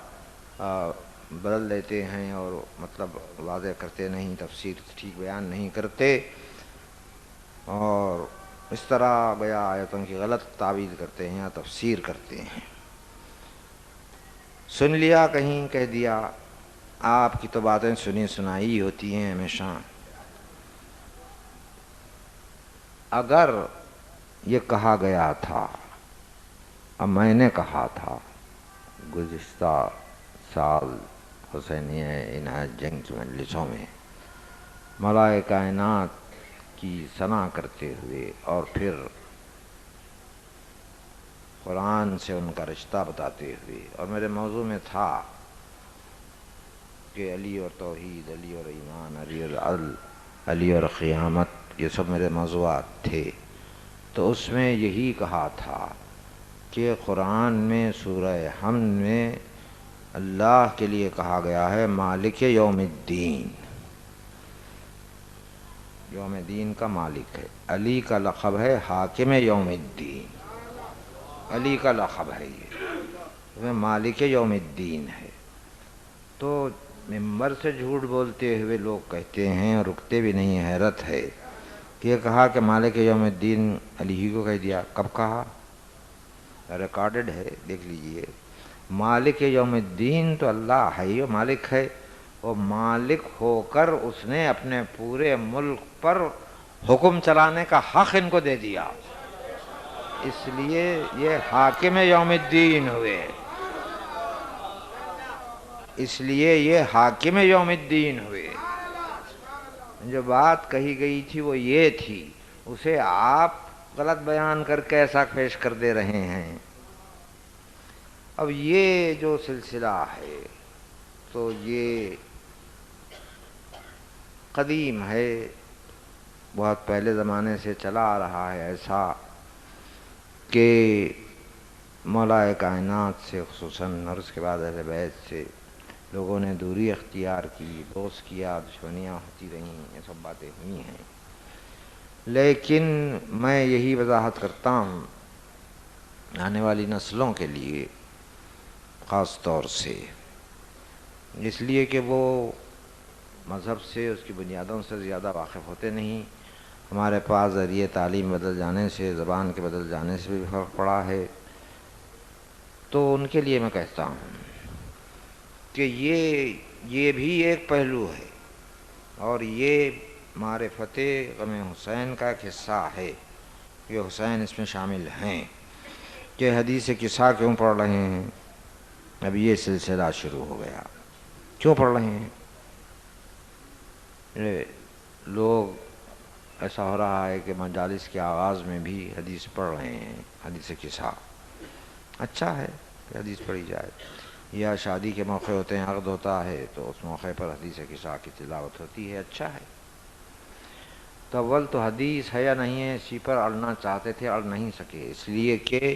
بدل دیتے ہیں اور مطلب واضح کرتے نہیں، تفسیر ٹھیک بیان نہیں کرتے، اور اس طرح گویا آیتوں کی غلط تعویل کرتے ہیں یا تفسیر کرتے ہیں. سن لیا کہیں کہہ دیا. آپ کی تو باتیں سنی سنائی ہوتی ہیں ہمیشہ. اگر یہ کہا گیا تھا، اب میں نے کہا تھا گزشتہ سال حسینیہ عنایت جنگ کی مجلسوں میں، مولائے کائنات کی ثنا کرتے ہوئے اور پھر قرآن سے ان کا رشتہ بتاتے ہوئے، اور میرے موضوع میں تھا کہ علی اور توحید، علی اور ایمان، علی اور عدل، علی اور قیامت، یہ سب میرے موضوعات تھے. تو اس میں یہی کہا تھا کہ قرآن میں سورہ حمد میں اللہ کے لیے کہا گیا ہے مالک یوم الدین، یوم دین کا مالک ہے. علی کا لقب ہے حاکم یوم الدین، علی کا لقب ہے، یہ مالک یوم الدین ہے. تو ممبر سے جھوٹ بولتے ہوئے لوگ کہتے ہیں اور رکتے بھی نہیں. حیرت ہے کہ یہ کہا کہ مالک یوم الدین علی ہی کو کہہ دیا. کب کہا؟ ریکارڈڈ ہے، دیکھ لیجئے. مالک یوم الدین تو اللہ ہے ہی، وہ مالک ہے، وہ مالک ہو کر اس نے اپنے پورے ملک پر حکم چلانے کا حق ان کو دے دیا، اس لیے یہ حاکم یوم الدین ہوئے، اس لیے یہ حاکم یوم الدین ہوئے۔ جو بات کہی گئی تھی وہ یہ تھی، اسے آپ غلط بیان کر کے ایسا پیش کر دے رہے ہیں۔ اب یہ جو سلسلہ ہے تو یہ قدیم ہے، بہت پہلے زمانے سے چلا آ رہا ہے ایسا کہ مولا کائنات سے خصوصاً اور اس کے بعد اہل بیت سے لوگوں نے دوری اختیار کی، بغض کیا، دشمنیاں ہوتی رہیں، یہ سب باتیں ہوئی ہیں۔ لیکن میں یہی وضاحت کرتا ہوں آنے والی نسلوں کے لیے خاص طور سے، اس لیے کہ وہ مذہب سے، اس کی بنیادوں سے زیادہ واقف ہوتے نہیں۔ ہمارے پاس ذریعہ تعلیم بدل جانے سے، زبان کے بدل جانے سے بھی فرق پڑا ہے، تو ان کے لیے میں کہتا ہوں کہ یہ بھی ایک پہلو ہے، اور یہ معرفت غم حسین کا ایک حصہ ہے کہ حسین اس میں شامل ہیں۔ کہ حدیث قصہ کیوں پڑھ رہے ہیں؟ اب یہ سلسلہ شروع ہو گیا، کیوں پڑھ رہے ہیں؟ لوگ ایسا ہو رہا ہے کہ مجالس کے آغاز میں بھی حدیث پڑھ رہے ہیں، حدیث قصہ۔ اچھا ہے کہ حدیث پڑھی جائے، یا شادی کے موقع ہوتے ہیں، عقد ہوتا ہے تو اس موقع پر حدیث قصہ کی تلاوت ہوتی ہے، اچھا ہے۔ تو اول تو حدیث ہے یا نہیں ہے، اسی پر اڑنا چاہتے تھے، اڑ نہیں سکے، اس لیے کہ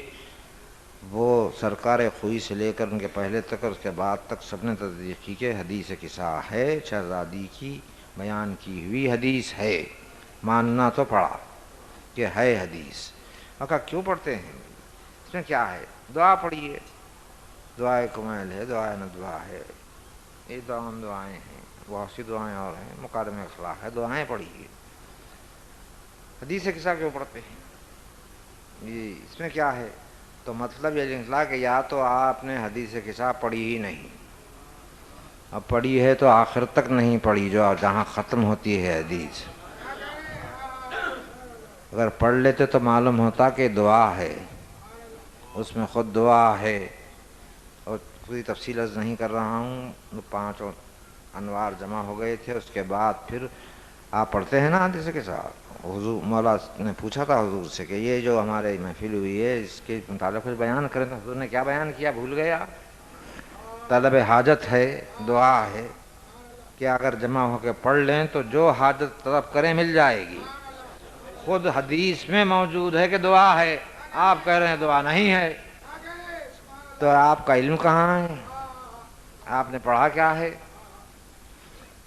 وہ سرکار خوئی سے لے کر ان کے پہلے تک اور اس کے بعد تک سب نے تصدیق کی کہ حدیث قصہ ہے، شہزادی کی بیان کی ہوئی حدیث ہے، ماننا تو پڑا کہ ہے حدیث۔ کہا کیوں پڑھتے ہیں؟ اس میں کیا ہے؟ دعا پڑھیے، دعائے کمیل ہے، دعائے ندوہ ہے، یہ تمام دعائیں ہیں، بہت سی دعائیں اور ہیں، مکارم اخلاق ہے، دعائیں پڑھیے۔ حدیث قصہ کیوں پڑھتے ہیں؟ یہ اس میں کیا ہے؟ تو مطلب یہ نکلا کہ یا تو آپ نے حدیث قصہ پڑھی ہی نہیں، اب پڑھی ہے تو آخر تک نہیں پڑھی، جو جہاں ختم ہوتی ہے حدیث۔ اگر پڑھ لیتے تو معلوم ہوتا کہ دعا ہے، اس میں خود دعا ہے، اور پوری تفصیل عرض نہیں کر رہا ہوں، 5 انوار جمع ہو گئے تھے، اس کے بعد پھر آپ پڑھتے ہیں نا حدیث کے ساتھ۔ حضور مولا نے پوچھا تھا حضور سے کہ یہ جو ہمارے محفل ہوئی ہے اس کے متعلق کچھ بیان کریں، تو حضور نے کیا بیان کیا؟ بھول گیا؟ طلب حاجت ہے، دعا ہے کہ اگر جمع ہو کے پڑھ لیں تو جو حاجت طلب کریں مل جائے گی۔ خود حدیث میں موجود ہے کہ دعا ہے، آپ کہہ رہے ہیں دعا نہیں ہے، تو آپ کا علم کہاں ہے؟ آپ نے پڑھا کیا ہے؟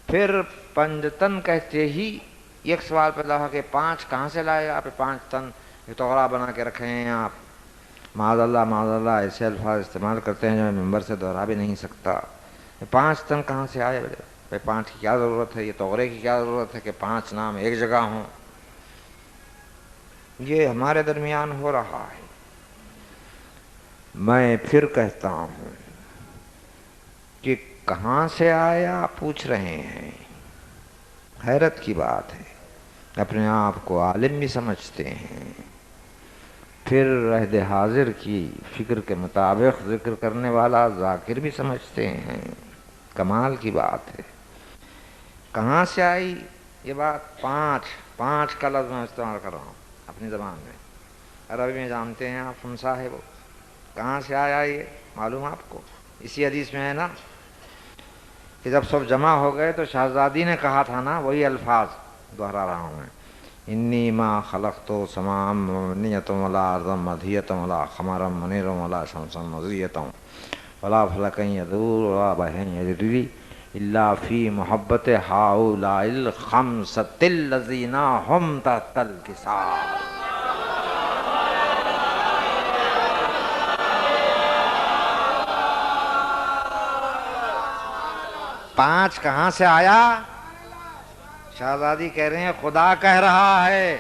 پھر پنجتن کہتے ہی ایک سوال پیدا ہوا کہ 5 کہاں سے لائے آپ؟ 5 تن یہ توغرا بنا کے رکھے ہیں آپ، معاذ اللہ ایسے الفاظ استعمال کرتے ہیں جو میں ممبر سے دہرا بھی نہیں سکتا۔ 5 تن کہاں سے آئے؟ 5 کی کیا ضرورت ہے؟ یہ توغرے کی کیا ضرورت ہے کہ 5 نام ایک جگہ ہوں؟ یہ ہمارے درمیان ہو رہا ہے۔ میں پھر کہتا ہوں کہ کہاں سے آیا پوچھ رہے ہیں، حیرت کی بات ہے۔ اپنے آپ کو عالم بھی سمجھتے ہیں، پھر عہد حاضر کی فکر کے مطابق ذکر کرنے والا ذاکر بھی سمجھتے ہیں، کمال کی بات ہے۔ کہاں سے آئی یہ بات؟ 5 کا لفظ میں استعمال کر رہا ہوں اپنی زبان میں، عربی میں جانتے ہیں آپ، خمسہ ہے وہ۔ کہاں سے آیا یہ معلوم آپ کو؟ اسی حدیث میں ہے نا کہ جب سب جمع ہو گئے تو شہزادی نے کہا تھا نا، وہی الفاظ دہرا رہا ہوں میں، انی ما خلقت سمام منیتم ولا ارضم مدھیتم ولا خمرم منیرم ولا شمسم مضیتم ولا فلکن یدور ولا بحرین یجری الا فی محبت ہؤلاء الخمسۃ الذین هم تحت الکساء۔ 5 کہاں سے آیا؟ شہزادی کہہ رہے ہیں خدا کہہ رہا ہے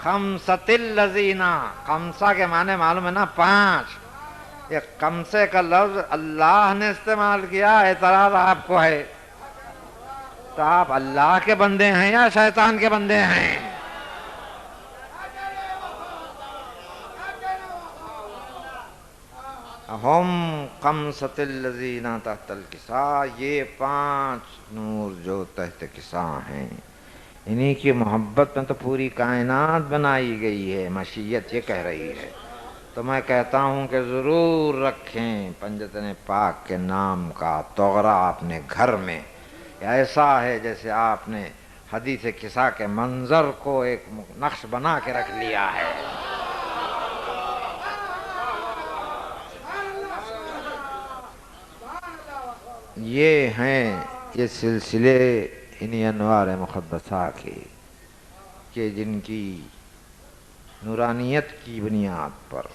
خمسۃ الذین، خمسہ کے معنی معلوم ہے نا 5، یہ قمصے کا لفظ اللہ نے استعمال کیا، اعتراض آپ کو ہے تو آپ اللہ کے بندے ہیں یا شیطان کے بندے ہیں؟ ہم قمصۃ الذین تحت الکساء، یہ 5 نور جو تحت کساء ہیں، انہی کی محبت میں تو پوری کائنات بنائی گئی ہے، مشیت یہ کہہ رہی ہے۔ تو میں کہتا ہوں کہ ضرور رکھیں پنجتن پاک کے نام کا طغرا اپنے گھر میں۔ ایسا ہے جیسے آپ نے حدیث کساء کے منظر کو ایک نقش بنا کے رکھ لیا ہے۔ یہ ہیں یہ سلسلے انہی انوار مقدسہ کے کہ جن کی نورانیت کی بنیاد پر،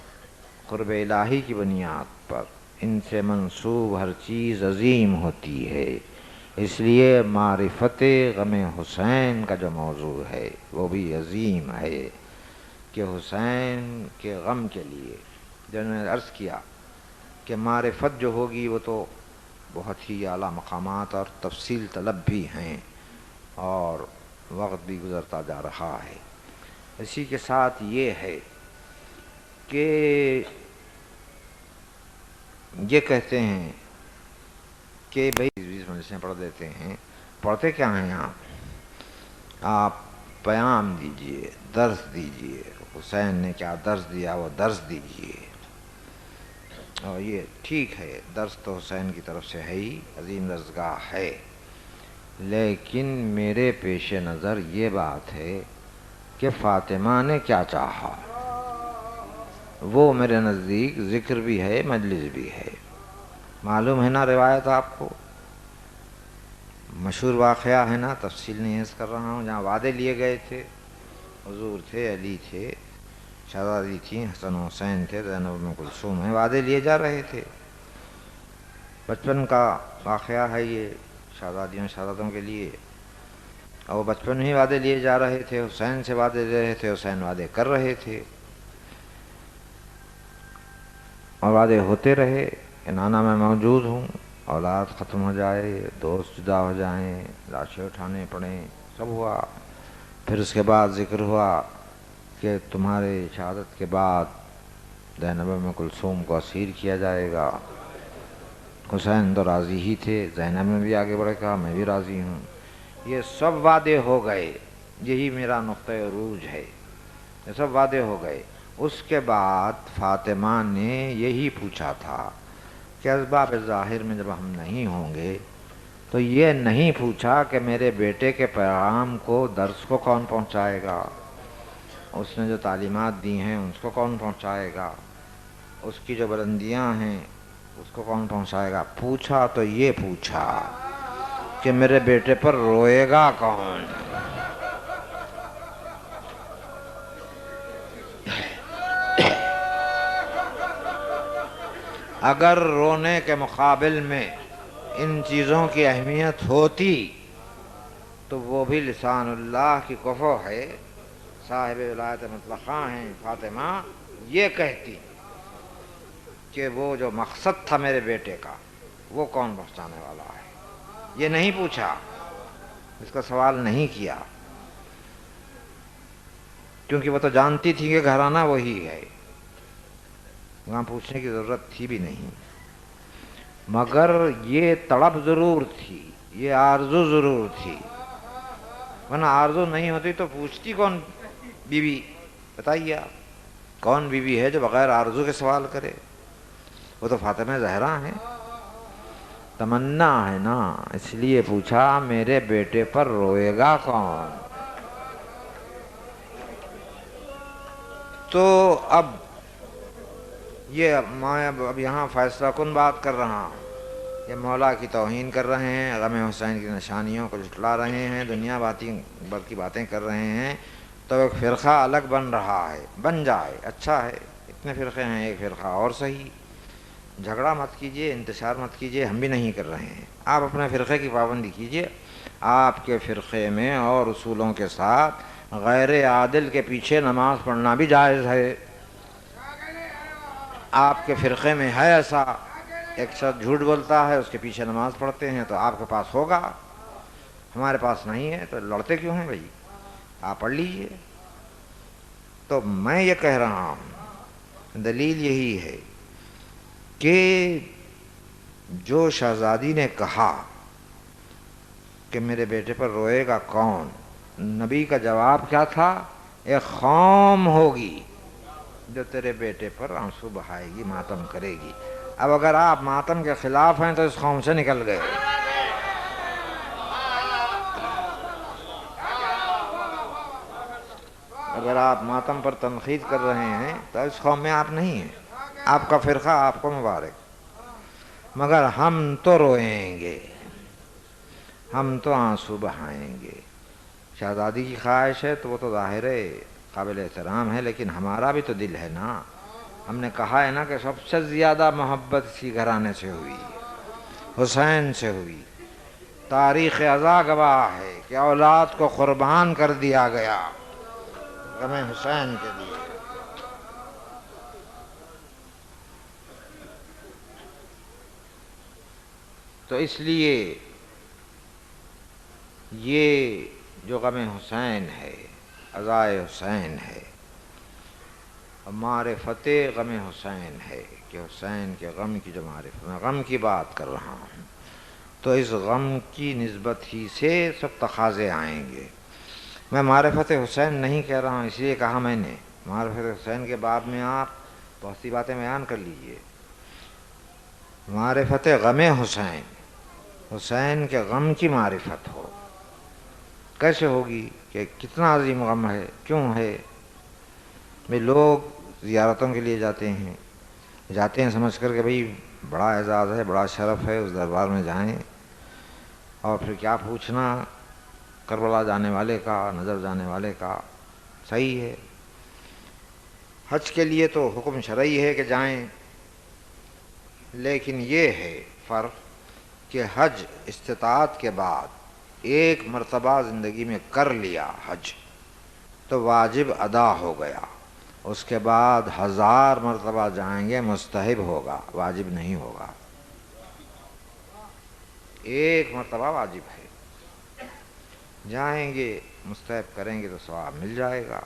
قرب الہی کی بنیاد پر ان سے منسوب ہر چیز عظیم ہوتی ہے۔ اس لیے معرفت غم حسین کا جو موضوع ہے وہ بھی عظیم ہے کہ حسین کے غم کے لیے جو میں نے عرض کیا کہ معرفت جو ہوگی وہ تو بہت ہی اعلیٰ مقامات اور تفصیل طلب بھی ہیں اور وقت بھی گزرتا جا رہا ہے۔ اسی کے ساتھ یہ ہے کہ یہ کہتے ہیں کہ بھئی 20 مجلسیں پڑھ دیتے ہیں، پڑھتے کیا ہیں آپ پیام دیجئے، درس دیجئے، حسین نے کیا درس دیا وہ درس دیجئے۔ اور یہ ٹھیک ہے، درس تو حسین کی طرف سے ہے ہی، عظیم درسگاہ ہے، لیکن میرے پیش نظر یہ بات ہے کہ فاطمہ نے کیا چاہا وہ میرے نزدیک ذکر بھی ہے، مجلس بھی ہے۔ معلوم ہے نا روایت آپ کو، مشہور واقعہ ہے نا، تفصیل نہیں عرض کر رہا ہوں، جہاں وعدے لیے گئے تھے، حضور تھے، علی تھے، شہزادی تھیں، حسن و حسین تھے، زینب ام کلثوم ہیں، وعدے لیے جا رہے تھے۔ بچپن کا واقعہ ہے یہ شہزادیوں شہزادوں کے لیے، اور وہ بچپن ہی وعدے لیے جا رہے تھے، حسین سے وعدے لے رہے تھے، حسین وعدے کر رہے تھے، اور وعدے ہوتے رہے کہ نانا میں موجود ہوں، اولاد ختم ہو جائے، دوست جدا ہو جائیں، لاشیں اٹھانے پڑیں، سب ہوا۔ پھر اس کے بعد ذکر ہوا کہ تمہارے شہادت کے بعد زینب ام کلثوم کو اسیر کیا جائے گا۔ حسین تو راضی ہی تھے، زینب نے بھی آگے بڑھ کہا میں بھی راضی ہوں۔ یہ سب وعدے ہو گئے، یہی میرا نقطہ عروج ہے، یہ سب وعدے ہو گئے۔ اس کے بعد فاطمہ نے یہی پوچھا تھا کہ اسباب ظاہر میں جب ہم نہیں ہوں گے تو یہ نہیں پوچھا کہ میرے بیٹے کے پیغام کو، درس کو کون پہنچائے گا، اس نے جو تعلیمات دی ہیں اس کو کون پہنچائے گا، اس کی جو بلندیاں ہیں اس کو کون پہنچائے گا۔ پوچھا تو یہ پوچھا کہ میرے بیٹے پر روئے گا کون۔ اگر رونے کے مقابل میں ان چیزوں کی اہمیت ہوتی تو وہ بھی لسان اللہ کی کفو ہے، صاحب ولایت مطلقہ ہیں فاطمہ، یہ کہتی کہ وہ جو مقصد تھا میرے بیٹے کا وہ کون پہنچانے والا ہے۔ یہ نہیں پوچھا، اس کا سوال نہیں کیا، کیونکہ وہ تو جانتی تھی کہ گھرانہ وہی ہے، وہاں پوچھنے کی ضرورت تھی بھی نہیں، مگر یہ تڑپ ضرور تھی، یہ آرزو ضرور تھی، ورنہ آرزو نہیں ہوتی تو پوچھتی کون بیوی؟ بتائیے آپ کون بیوی ہے جو بغیر آرزو کے سوال کرے؟ وہ تو فاطمہ زہرا ہیں، تمنا ہے نا، اس لیے پوچھا میرے بیٹے پر روئے گا کون۔ تو اب یہ میں اب یہاں فیصلہ کن بات کر رہا ہوں، یہ مولا کی توہین کر رہے ہیں، غم حسین کی نشانیوں کو جھٹلا رہے ہیں، دنیا بھر کی باتیں کر رہے ہیں، تو ایک فرقہ الگ بن رہا ہے، بن جائے اچھا ہے، اتنے فرقے ہیں، ایک فرقہ اور صحیح، جھگڑا مت کیجئے، انتشار مت کیجئے، ہم بھی نہیں کر رہے ہیں، آپ اپنے فرقے کی پابندی کیجئے، آپ کے فرقے میں اور اصولوں کے ساتھ غیر عادل کے پیچھے نماز پڑھنا بھی جائز ہے، آپ کے فرقے میں ہے ایسا ایک شخص جھوٹ بولتا ہے، اس کے پیچھے نماز پڑھتے ہیں، تو آپ کے پاس ہوگا، ہمارے پاس نہیں ہے، تو لڑتے کیوں ہیں بھائی؟ آپ پڑھ لیجئے۔ تو میں یہ کہہ رہا ہوں، دلیل یہی ہے کہ جو شہزادی نے کہا کہ میرے بیٹے پر روئے گا کون، نبی کا جواب کیا تھا؟ ایک قوم ہوگی جو تیرے بیٹے پر آنسو بہائے گی، ماتم کرے گی۔ اب اگر آپ ماتم کے خلاف ہیں تو اس قوم سے نکل گئے۔ اگر آپ ماتم پر تنقید کر رہے ہیں تو اس قوم میں آپ نہیں ہیں، آپ کا فرقہ آپ کو مبارک، مگر ہم تو روئیں گے، ہم تو آنسو بہائیں گے۔ شہزادی کی خواہش ہے تو وہ تو ظاہر ہے قابل احترام ہے، لیکن ہمارا بھی تو دل ہے نا۔ ہم نے کہا ہے نا کہ سب سے زیادہ محبت اسی گھرانے سے ہوئی، حسین سے ہوئی۔ تاریخ ازاں گواہ ہے کہ اولاد کو قربان کر دیا گیا غم حسین کے لیے۔ تو اس لیے یہ جو غم حسین ہے، عزائے حسین ہے، معرفت غم حسین ہے کہ حسین کے غم کی جو معرفت، میں غم کی بات کر رہا ہوں، تو اس غم کی نسبت ہی سے سب تقاضے آئیں گے۔ میں معرفت حسین نہیں کہہ رہا ہوں، اس لیے کہا میں نے معرفت حسین کے باب میں آپ بہت سی باتیں بیان کر لیجئے۔ معرفت غم حسین، حسین کے غم کی معرفت ہو، کیسے ہوگی کہ کتنا عظیم غم ہے، کیوں ہے؟ میں لوگ زیارتوں کے لیے جاتے ہیں سمجھ کر کہ بھئی بڑا اعزاز ہے، بڑا شرف ہے، اس دربار میں جائیں، اور پھر کیا پوچھنا کربلا جانے والے کا، نظر جانے والے کا۔ صحیح ہے، حج کے لیے تو حکم شرعی ہے کہ جائیں، لیکن یہ ہے فرق کہ حج استطاعت کے بعد ایک مرتبہ زندگی میں کر لیا حج تو واجب ادا ہو گیا، اس کے بعد 1000 مرتبہ جائیں گے مستحب ہوگا، واجب نہیں ہوگا۔ ایک مرتبہ واجب ہے، جائیں گے مستحب کریں گے تو ثواب مل جائے گا۔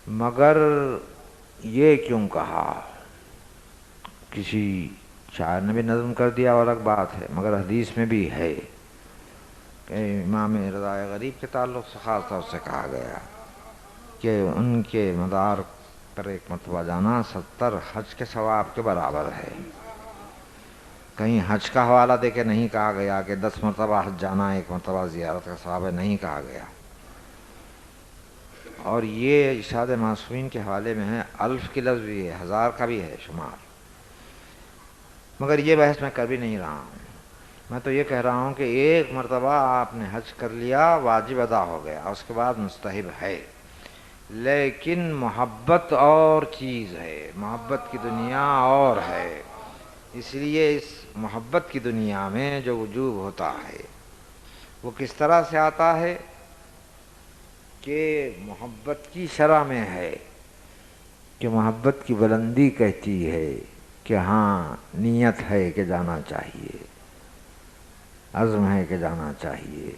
مگر یہ کیوں کہا؟ کسی شاعر نے بھی نظم کر دیا اور الگ بات ہے، مگر حدیث میں بھی ہے کہ امام رضا غریب کے تعلق سے خاص طور سے کہا گیا کہ ان کے مدار پر ایک مرتبہ جانا 70 حج کے ثواب کے برابر ہے۔ کہیں حج کا حوالہ دے کے نہیں کہا گیا کہ 10 مرتبہ حج جانا ایک مرتبہ زیارت کا ثواب ہے، نہیں کہا گیا۔ اور یہ ارشاد معصومین کے حوالے میں ہے، 1000 کی لفظ بھی ہے، 1000 کا بھی ہے شمار، مگر یہ بحث میں کر بھی نہیں رہا ہوں۔ میں تو یہ کہہ رہا ہوں کہ ایک مرتبہ آپ نے حج کر لیا، واجب ادا ہو گیا، اس کے بعد مستحب ہے، لیکن محبت اور چیز ہے، محبت کی دنیا اور ہے۔ اس لیے اس محبت کی دنیا میں جو وجوب ہوتا ہے وہ کس طرح سے آتا ہے کہ محبت کی شرح میں ہے کہ محبت کی بلندی کہتی ہے کہ ہاں نیت ہے کہ جانا چاہیے، عزم ہے کہ جانا چاہیے۔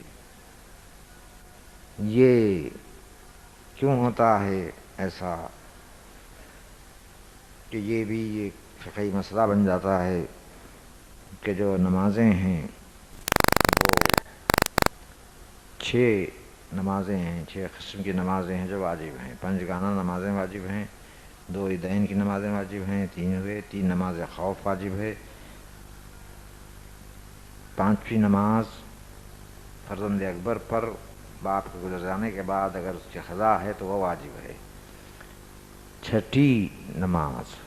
یہ کیوں ہوتا ہے ایسا کہ یہ بھی ایک فقہی مسئلہ بن جاتا ہے کہ جو نمازیں ہیں وہ 6 نمازیں ہیں، 6 قسم کی نمازیں ہیں جو واجب ہیں۔ 5 گانا نمازیں واجب ہیں، 2 عیدین کی نمازیں واجب ہیں، 3 نماز خوف واجب ہے، 5ویں نماز فرزند اکبر پر باپ کے گزر جانے کے بعد اگر اس کی قضا ہے تو وہ واجب ہے۔ 6ٹھی نماز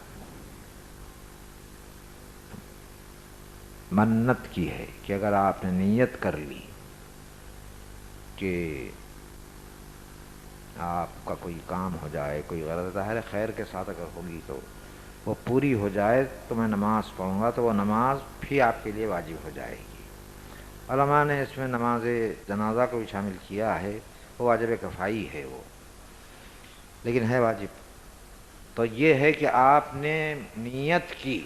منت کی ہے کہ اگر آپ نے نیت کر لی کہ آپ کا کوئی کام ہو جائے، کوئی غرض ظاہر خیر کے ساتھ اگر ہوگی تو وہ پوری ہو جائے تو میں نماز پڑھوں گا، تو وہ نماز بھی آپ کے لیے واجب ہو جائے گی۔ علماء نے اس میں نماز جنازہ کو بھی شامل کیا ہے، وہ واجب کفائی ہے وہ، لیکن ہے واجب۔ تو یہ ہے کہ آپ نے نیت کی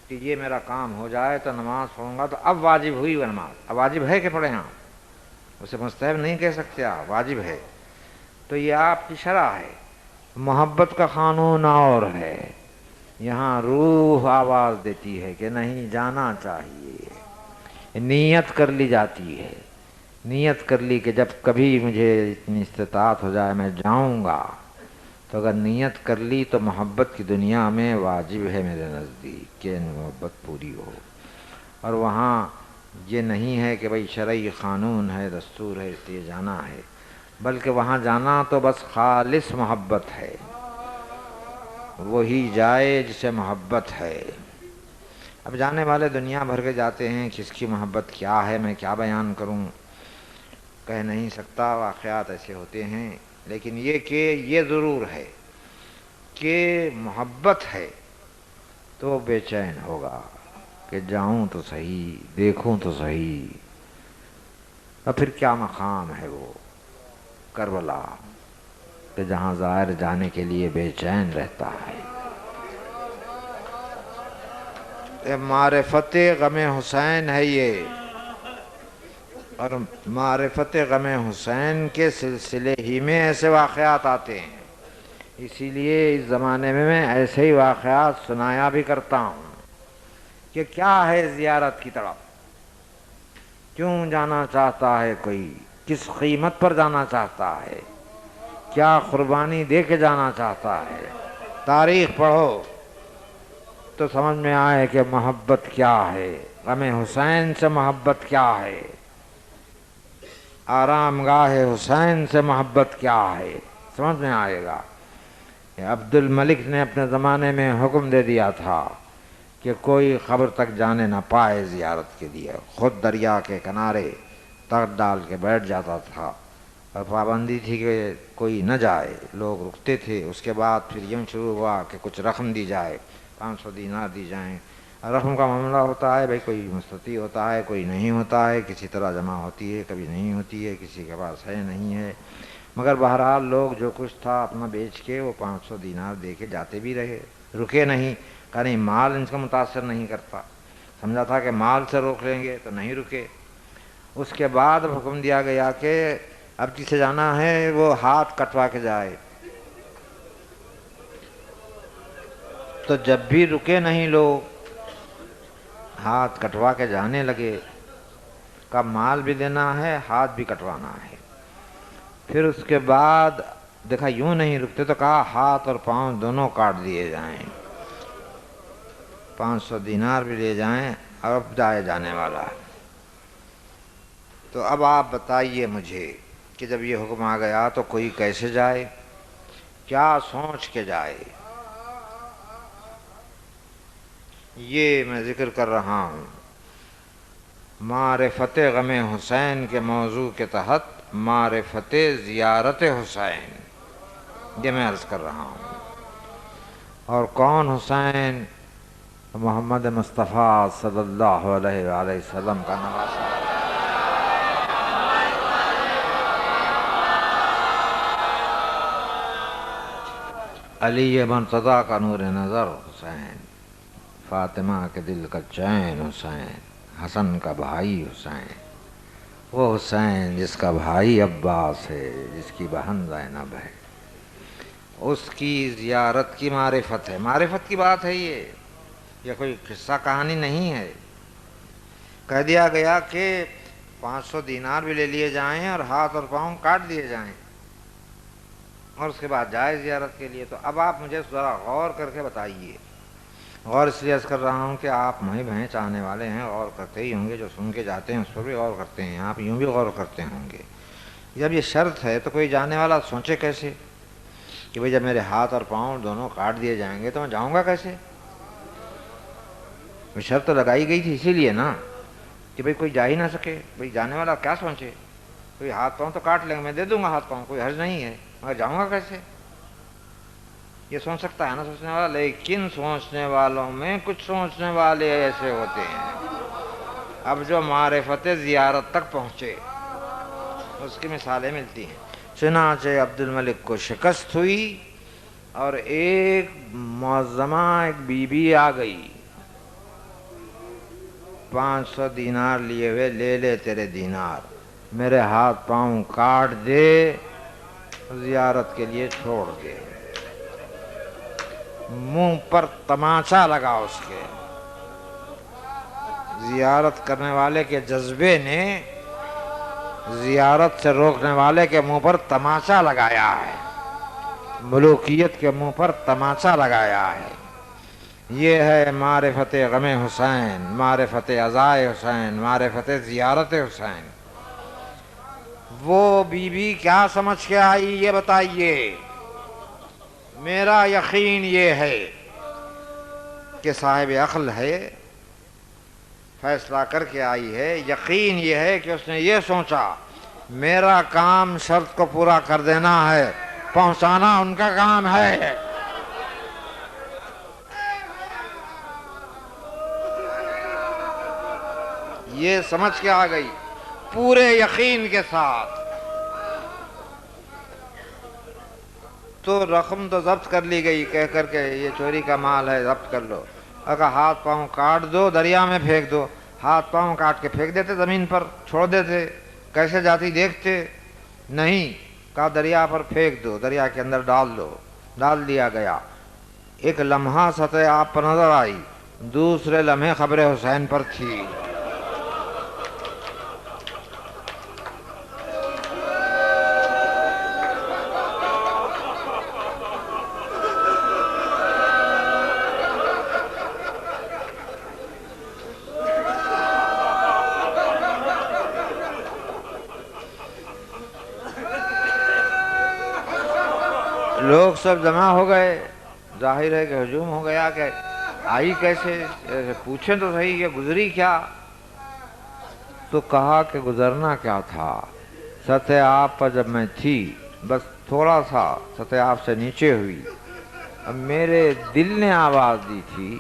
کہ یہ میرا کام ہو جائے تو نماز پڑھوں گا، تو اب واجب ہوئی وہ نماز. اب واجب ہے کہ پڑھیں آپ، اسے مستحب نہیں کہہ سکتے آپ، واجب ہے. تو یہ آپ کی شرع ہے. محبت کا قانون اور ہے، یہاں روح آواز دیتی ہے کہ نہیں جانا چاہیے. نیت کر لی جاتی ہے، نیت کر لی کہ جب کبھی مجھے اتنی استطاعت ہو جائے میں جاؤں گا. تو اگر نیت کر لی تو محبت کی دنیا میں واجب ہے میرے نزدیک کہ محبت پوری ہو. اور وہاں یہ نہیں ہے کہ بھئی شرعی قانون ہے، دستور ہے اس لیے جانا ہے، بلکہ وہاں جانا تو بس خالص محبت ہے. وہی جائے جسے محبت ہے. اب جانے والے دنیا بھر کے جاتے ہیں، کس کی محبت کیا ہے میں کیا بیان کروں، کہہ نہیں سکتا. واقعات ایسے ہوتے ہیں، لیکن یہ کہ یہ ضرور ہے کہ محبت ہے تو بے چین ہوگا کہ جاؤں تو صحیح، دیکھوں تو صحیح. اور پھر کیا مقام ہے وہ کربلا کہ جہاں زائر جانے کے لیے بے چین رہتا ہے. معرفت غم حسین ہے یہ، اور معرفت غم حسین کے سلسلے ہی میں ایسے واقعات آتے ہیں. اسی لیے اس زمانے میں ایسے ہی واقعات سنایا بھی کرتا ہوں کہ کیا ہے زیارت کی طرف، کیوں جانا چاہتا ہے کوئی، کس قیمت پر جانا چاہتا ہے، کیا قربانی دے کے جانا چاہتا ہے. تاریخ پڑھو تو سمجھ میں آئے کہ محبت کیا ہے، غم حسین سے محبت کیا ہے، آرام گاہ حسین سے محبت کیا ہے، سمجھ میں آئے گا. عبد الملک نے اپنے زمانے میں حکم دے دیا تھا کہ کوئی قبر تک جانے نہ پائے زیارت کے لیے، خود دریا کے کنارے تخت ڈال کے بیٹھ جاتا تھا، اور پابندی تھی کہ کوئی نہ جائے. لوگ رکتے تھے. اس کے بعد پھر یوں شروع ہوا کہ کچھ رقم دی جائے، 500 دینار دی جائیں. رقم کا معاملہ ہوتا ہے بھائی، کوئی مستطیع ہوتا ہے، کوئی نہیں ہوتا ہے، کسی طرح جمع ہوتی ہے، کبھی نہیں ہوتی ہے، کسی کے پاس ہے نہیں ہے. مگر بہرحال لوگ جو کچھ تھا اپنا بیچ کے وہ 500 دینار دے کے جاتے بھی رہے، رکے نہیں. کہا نہیں مال ان کا متاثر نہیں کرتا، سمجھا تھا کہ مال سے روک لیں گے تو نہیں رکے. اس کے بعد حکم دیا گیا کہ اب جسے جانا ہے وہ ہاتھ کٹوا کے جائے. تو جب بھی رکے نہیں لوگ، ہاتھ کٹوا کے جانے لگے. کا مال بھی دینا ہے، ہاتھ بھی کٹوانا ہے. پھر اس کے بعد دیکھا یوں نہیں رکتے تو کہا ہاتھ اور پاؤں دونوں کاٹ دیے جائیں، 500 دینار بھی لے جائیں، اب جائے جانے والا. تو اب آپ بتائیے مجھے کہ جب یہ حکم آ گیا تو کوئی کیسے جائے، کیا سوچ کے جائے. یہ میں ذکر کر رہا ہوں معرفت غم حسین کے موضوع کے تحت، معرفت زیارت حسین، یہ میں عرض کر رہا ہوں. اور کون حسین؟ محمد مصطفیٰ صلی اللہ علیہ وآلہ وسلم کا نواسا. علی مرتضیٰ کا نور نظر حسین، فاطمہ کے دل کا چین حسین، حسن کا بھائی حسین، وہ حسین جس کا بھائی عباس ہے، جس کی بہن زینب ہے. اس کی زیارت کی معرفت ہے، معرفت کی بات ہے. یہ کوئی قصہ کہانی نہیں ہے. کہہ دیا گیا کہ 500 دینار بھی لے لیے جائیں اور ہاتھ اور پاؤں کاٹ دیے جائیں، اور اس کے بعد جائے زیارت کے لیے. تو اب آپ مجھے ذرا غور کر کے بتائیے. غور اس لیے عرض کر رہا ہوں کہ آپ مہی بہیں چاہنے والے ہیں، غور کرتے ہی ہوں گے. جو سن کے جاتے ہیں اس پر بھی غور کرتے ہیں، آپ یوں بھی غور کرتے ہوں گے. جب یہ شرط ہے تو کوئی جانے والا سوچے کیسے کہ بھئی جب میرے ہاتھ اور پاؤں دونوں کاٹ دیے جائیں گے تو میں جاؤں گا کیسے. شرط تو لگائی گئی تھی اسی لیے نا کہ بھئی کوئی جا ہی نہ سکے. بھئی جانے والا کیا سوچے، کوئی ہاتھ پاؤں تو کاٹ لیں گے، میں دے دوں گا ہاتھ پاؤں، کوئی حرج نہیں ہے، مگر جاؤں گا کیسے. یہ سوچ سکتا ہے نا سوچنے والا. لیکن سوچنے والوں میں کچھ سوچنے والے ایسے ہوتے ہیں اب جو معرفت زیارت تک پہنچے، اس کی مثالیں ملتی ہیں. چنانچہ عبد الملک کو شکست ہوئی اور ایک معظمہ ایک بی بی آ گئی، 500 دینار لیے ہوئے، لے لے تیرے دینار، میرے ہاتھ پاؤں کاٹ دے، زیارت کے لیے چھوڑ دے۔ منہ پر تماچا لگا اس کے، زیارت کرنے والے کے جذبے نے زیارت سے روکنے والے کے منہ پر تماچا لگایا ہے، ملوکیت کے منہ پر تماچا لگایا ہے۔ یہ ہے معرفت غم حسین، معرفت عزائے حسین، معرفت زیارت حسین۔ وہ بی بی کیا سمجھ کے آئی یہ بتائیے؟ میرا یقین یہ ہے کہ صاحب عقل ہے، فیصلہ کر کے آئی ہے۔ یقین یہ ہے کہ اس نے یہ سوچا میرا کام شرط کو پورا کر دینا ہے، پہنچانا ان کا کام ہے۔ یہ سمجھ کے آ گئی پورے یقین کے ساتھ۔ تو رقم تو ضبط کر لی گئی، کہہ کر کے یہ چوری کا مال ہے، ضبط کر لو۔ اگر ہاتھ پاؤں کاٹ دو، دریا میں پھینک دو۔ ہاتھ پاؤں کاٹ کے پھینک دیتے زمین پر، چھوڑ دیتے، کیسے جاتی دیکھتے؟ نہیں، کہا دریا پر پھینک دو، دریا کے اندر ڈال دو۔ ڈال دیا گیا۔ ایک لمحہ سطح آپ پر نظر آئی، دوسرے لمحے خبر حسین پر تھی۔ لوگ سب جمع ہو گئے، ظاہر ہے کہ ہجوم ہو گیا کہ آئی کیسے، پوچھیں تو صحیح کہ گزری کیا؟ تو کہا کہ گزرنا کیا تھا، سطح آپ پر جب میں تھی بس تھوڑا سا سطح آپ سے نیچے ہوئی، اب میرے دل نے آواز دی تھی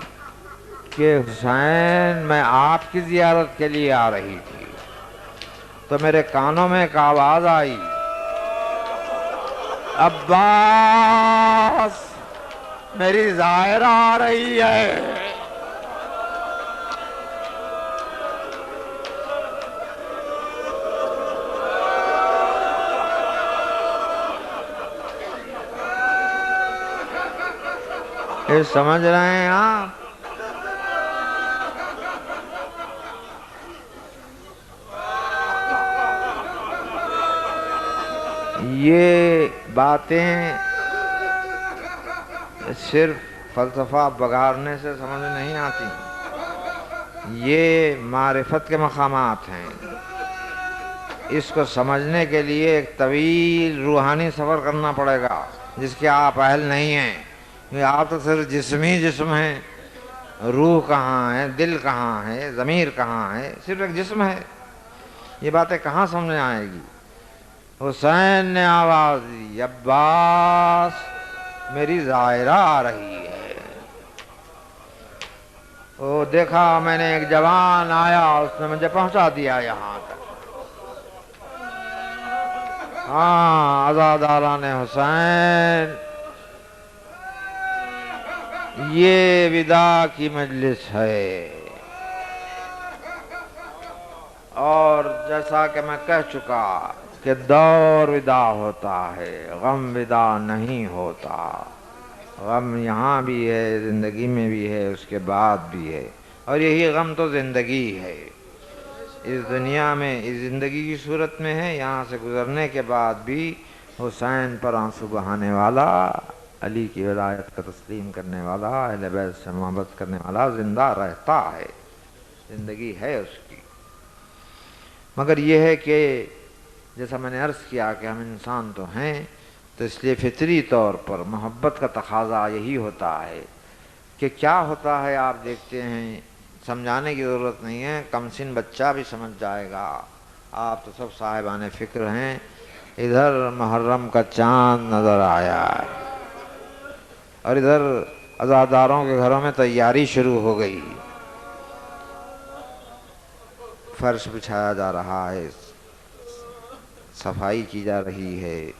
کہ حسین میں آپ کی زیارت کے لیے آ رہی تھی، تو میرے کانوں میں ایک آواز آئی، عباس میری ظاہرہ آ رہی ہے۔ یہ سمجھ رہے ہیں آپ؟ یہ باتیں صرف فلسفہ بگاڑنے سے سمجھ نہیں آتی، یہ معرفت کے مقامات ہیں۔ اس کو سمجھنے کے لیے ایک طویل روحانی سفر کرنا پڑے گا، جس کے آپ اہل نہیں ہیں۔ آپ تو صرف جسمی جسم ہیں، روح کہاں ہے، دل کہاں ہے، ضمیر کہاں ہے، صرف ایک جسم ہے۔ یہ باتیں کہاں سمجھ آئے گی؟ حسین نے آواز دی، عباس میری ظاہرہ آ رہی ہے۔ وہ دیکھا میں نے ایک جوان آیا، اس نے مجھے پہنچا دیا یہاں تک۔ ہاں، عزاداران حسین، یہ وداع کی مجلس ہے، اور جیسا کہ میں کہہ چکا کہ دور وداع ہوتا ہے، غم وداع نہیں ہوتا۔ غم یہاں بھی ہے، زندگی میں بھی ہے، اس کے بعد بھی ہے، اور یہی غم تو زندگی ہے۔ اس دنیا میں اس زندگی کی صورت میں ہے، یہاں سے گزرنے کے بعد بھی حسین پر آنسو بہانے والا، علی کی ولایت کا تسلیم کرنے والا، اہل بیت سے محبت کرنے والا زندہ رہتا ہے، زندگی ہے اس کی۔ مگر یہ ہے کہ جیسا میں نے عرض کیا کہ ہم انسان تو ہیں، تو اس لیے فطری طور پر محبت کا تقاضا یہی ہوتا ہے کہ کیا ہوتا ہے آپ دیکھتے ہیں، سمجھانے کی ضرورت نہیں ہے، کم سن بچہ بھی سمجھ جائے گا۔ آپ تو سب صاحبان فکر ہیں۔ ادھر محرم کا چاند نظر آیا ہے، اور ادھر عزاداروں کے گھروں میں تیاری شروع ہو گئی، فرش بچھایا جا رہا ہے، صفائی کی جا رہی ہے،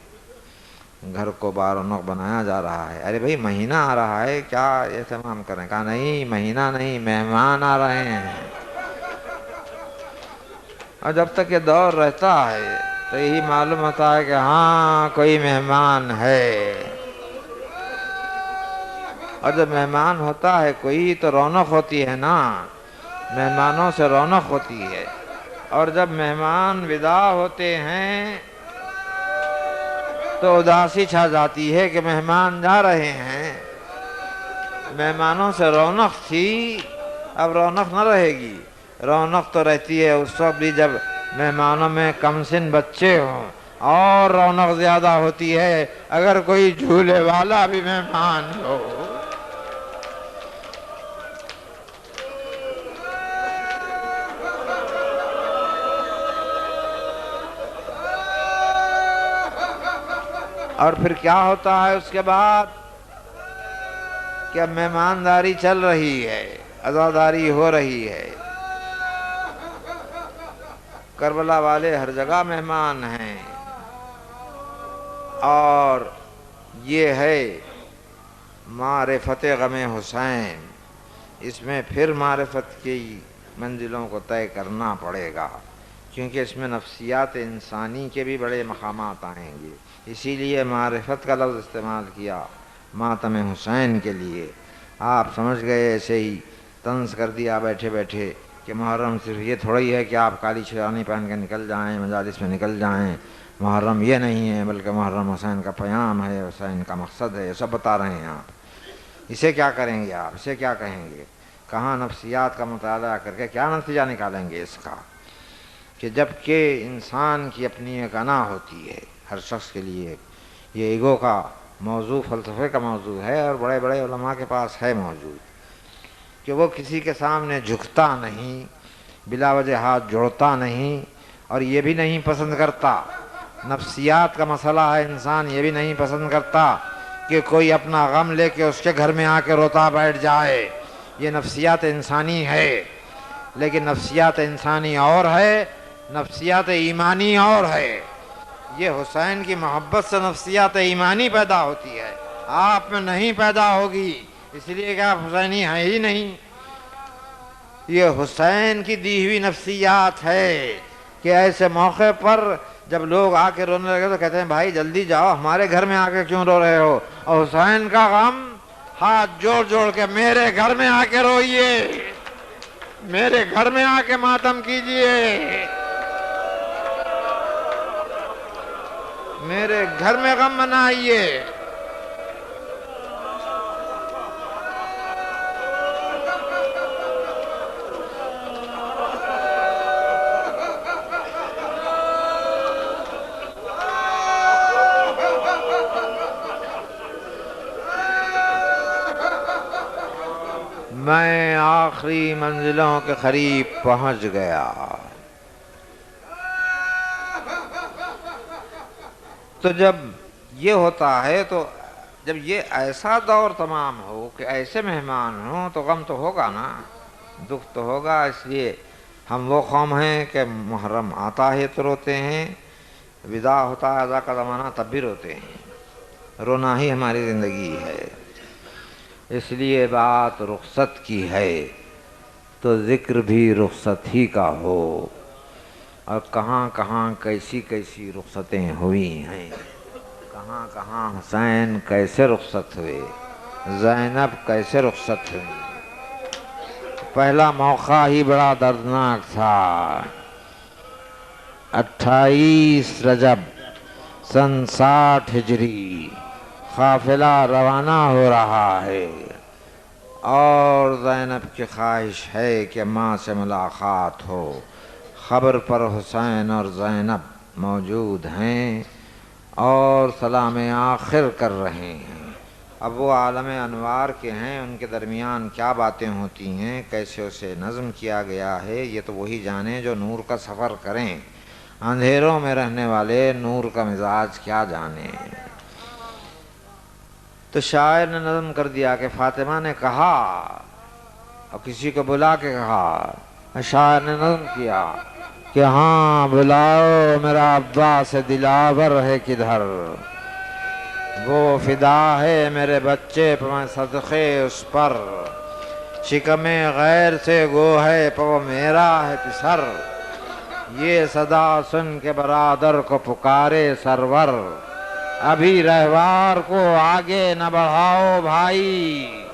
گھر کو بارونق بنایا جا رہا ہے. ارے بھائی مہینہ آ رہا ہے، کیا اہتمام کریں؟ کہا نہیں مہینہ نہیں، مہمان آ رہے ہیں. اور جب تک یہ دور رہتا ہے تو یہی معلوم ہوتا ہے کہ ہاں کوئی مہمان ہے. اور جب مہمان ہوتا ہے کوئی تو رونق ہوتی ہے نا، مہمانوں سے رونق ہوتی ہے. اور جب مہمان ودا ہوتے ہیں تو اداسی چھا جاتی ہے کہ مہمان جا رہے ہیں. مہمانوں سے رونق تھی، اب رونق نہ رہے گی. رونق تو رہتی ہے اس وقت بھی جب مہمانوں میں کم سن بچے ہوں، اور رونق زیادہ ہوتی ہے اگر کوئی جھولے والا بھی مہمان ہو. اور پھر کیا ہوتا ہے اس کے بعد کہ اب مہمانداری چل رہی ہے، عزاداری ہو رہی ہے. کربلا والے ہر جگہ مہمان ہیں. اور یہ ہے معرفت غم حسین. اس میں پھر معرفت کی منزلوں کو طے کرنا پڑے گا، کیونکہ اس میں نفسیات انسانی کے بھی بڑے مقامات آئیں گے. اسی لیے معرفت کا لفظ استعمال کیا ماتم حسین کے لیے. آپ سمجھ گئے ایسے ہی طنز کر دیا بیٹھے بیٹھے کہ محرم صرف یہ تھوڑا ہی ہے کہ آپ کالی شیروانی پہن کے نکل جائیں، مجالس میں نکل جائیں. محرم یہ نہیں ہے، بلکہ محرم حسین کا پیام ہے، حسین کا مقصد ہے. یہ سب بتا رہے ہیں آپ. اسے کیا کریں گے آپ؟ اسے کیا کہیں گے؟ کہاں نفسیات کا مطالعہ کر کے کیا نتیجہ نکالیں گے اس کا؟ کہ جب کہ انسان کی اپنی ایک انا ہوتی ہے ہر شخص کے لیے. یہ ایگو کا موضوع فلسفے کا موضوع ہے، اور بڑے بڑے علماء کے پاس ہے موجود، کہ وہ کسی کے سامنے جھکتا نہیں، بلا وجہ ہاتھ جوڑتا نہیں، اور یہ بھی نہیں پسند کرتا. نفسیات کا مسئلہ ہے، انسان یہ بھی نہیں پسند کرتا کہ کوئی اپنا غم لے کے اس کے گھر میں آ کے روتا بیٹھ جائے. یہ نفسیات انسانی ہے، لیکن نفسیات انسانی اور ہے، نفسیات ایمانی اور ہے. یہ حسین کی محبت سے نفسیات ایمانی پیدا ہوتی ہے، آپ میں نہیں پیدا ہوگی، اس لیے کہ آپ حسینی ہیں ہی نہیں. یہ حسین کی دی ہوئی نفسیات ہے کہ ایسے موقع پر جب لوگ آ کے رونے لگے تو کہتے ہیں بھائی جلدی جاؤ، ہمارے گھر میں آ کے کیوں رو رہے ہو؟ اور حسین کا غم ہاتھ جوڑ جوڑ کے میرے گھر میں آ کے روئیے، میرے گھر میں آ کے ماتم کیجئے، میرے گھر میں غم منائیے. میں آخری منزلوں کے قریب پہنچ گیا. تو جب یہ ہوتا ہے تو جب یہ ایسا دور تمام ہو کہ ایسے مہمان ہوں تو غم تو ہوگا نا، دکھ تو ہوگا. اس لیے ہم وہ قوم ہیں کہ محرم آتا ہے تو روتے ہیں، ودا ہوتا ہے ادا کا زمانہ تب بھی روتے ہیں. رونا ہی ہماری زندگی ہے. اس لیے بات رخصت کی ہے تو ذکر بھی رخصت ہی کا ہو. اور کہاں کہاں کیسی کیسی رخصتیں ہوئی ہیں، کہاں کہاں حسین کیسے رخصت ہوئے، زینب کیسے رخصت ہوئی. پہلا موقع ہی بڑا دردناک تھا. 28 رجب سن 60 ہجری قافلہ روانہ ہو رہا ہے، اور زینب کی خواہش ہے کہ ماں سے ملاقات ہو. خبر پر حسین اور زینب موجود ہیں اور سلام آخر کر رہے ہیں. اب وہ عالم انوار کے ہیں، ان کے درمیان کیا باتیں ہوتی ہیں، کیسے اسے نظم کیا گیا ہے، یہ تو وہی جانے جو نور کا سفر کریں. اندھیروں میں رہنے والے نور کا مزاج کیا جانے. تو شاعر نے نظم کر دیا کہ فاطمہ نے کہا، اور کسی کو بلا کے کہا. شاعر نے نظم کیا کہ ہاں بلاؤ میرا عباس دلاور ہے کدھر، وہ فدا ہے میرے بچے پہ میں صدقے اس پر، شکم غیر سے گو ہے پہ وہ میرا ہے پسر، یہ صدا سن کے برادر کو پکارے سرور، ابھی رہوار کو آگے نہ بڑھاؤ بھائی،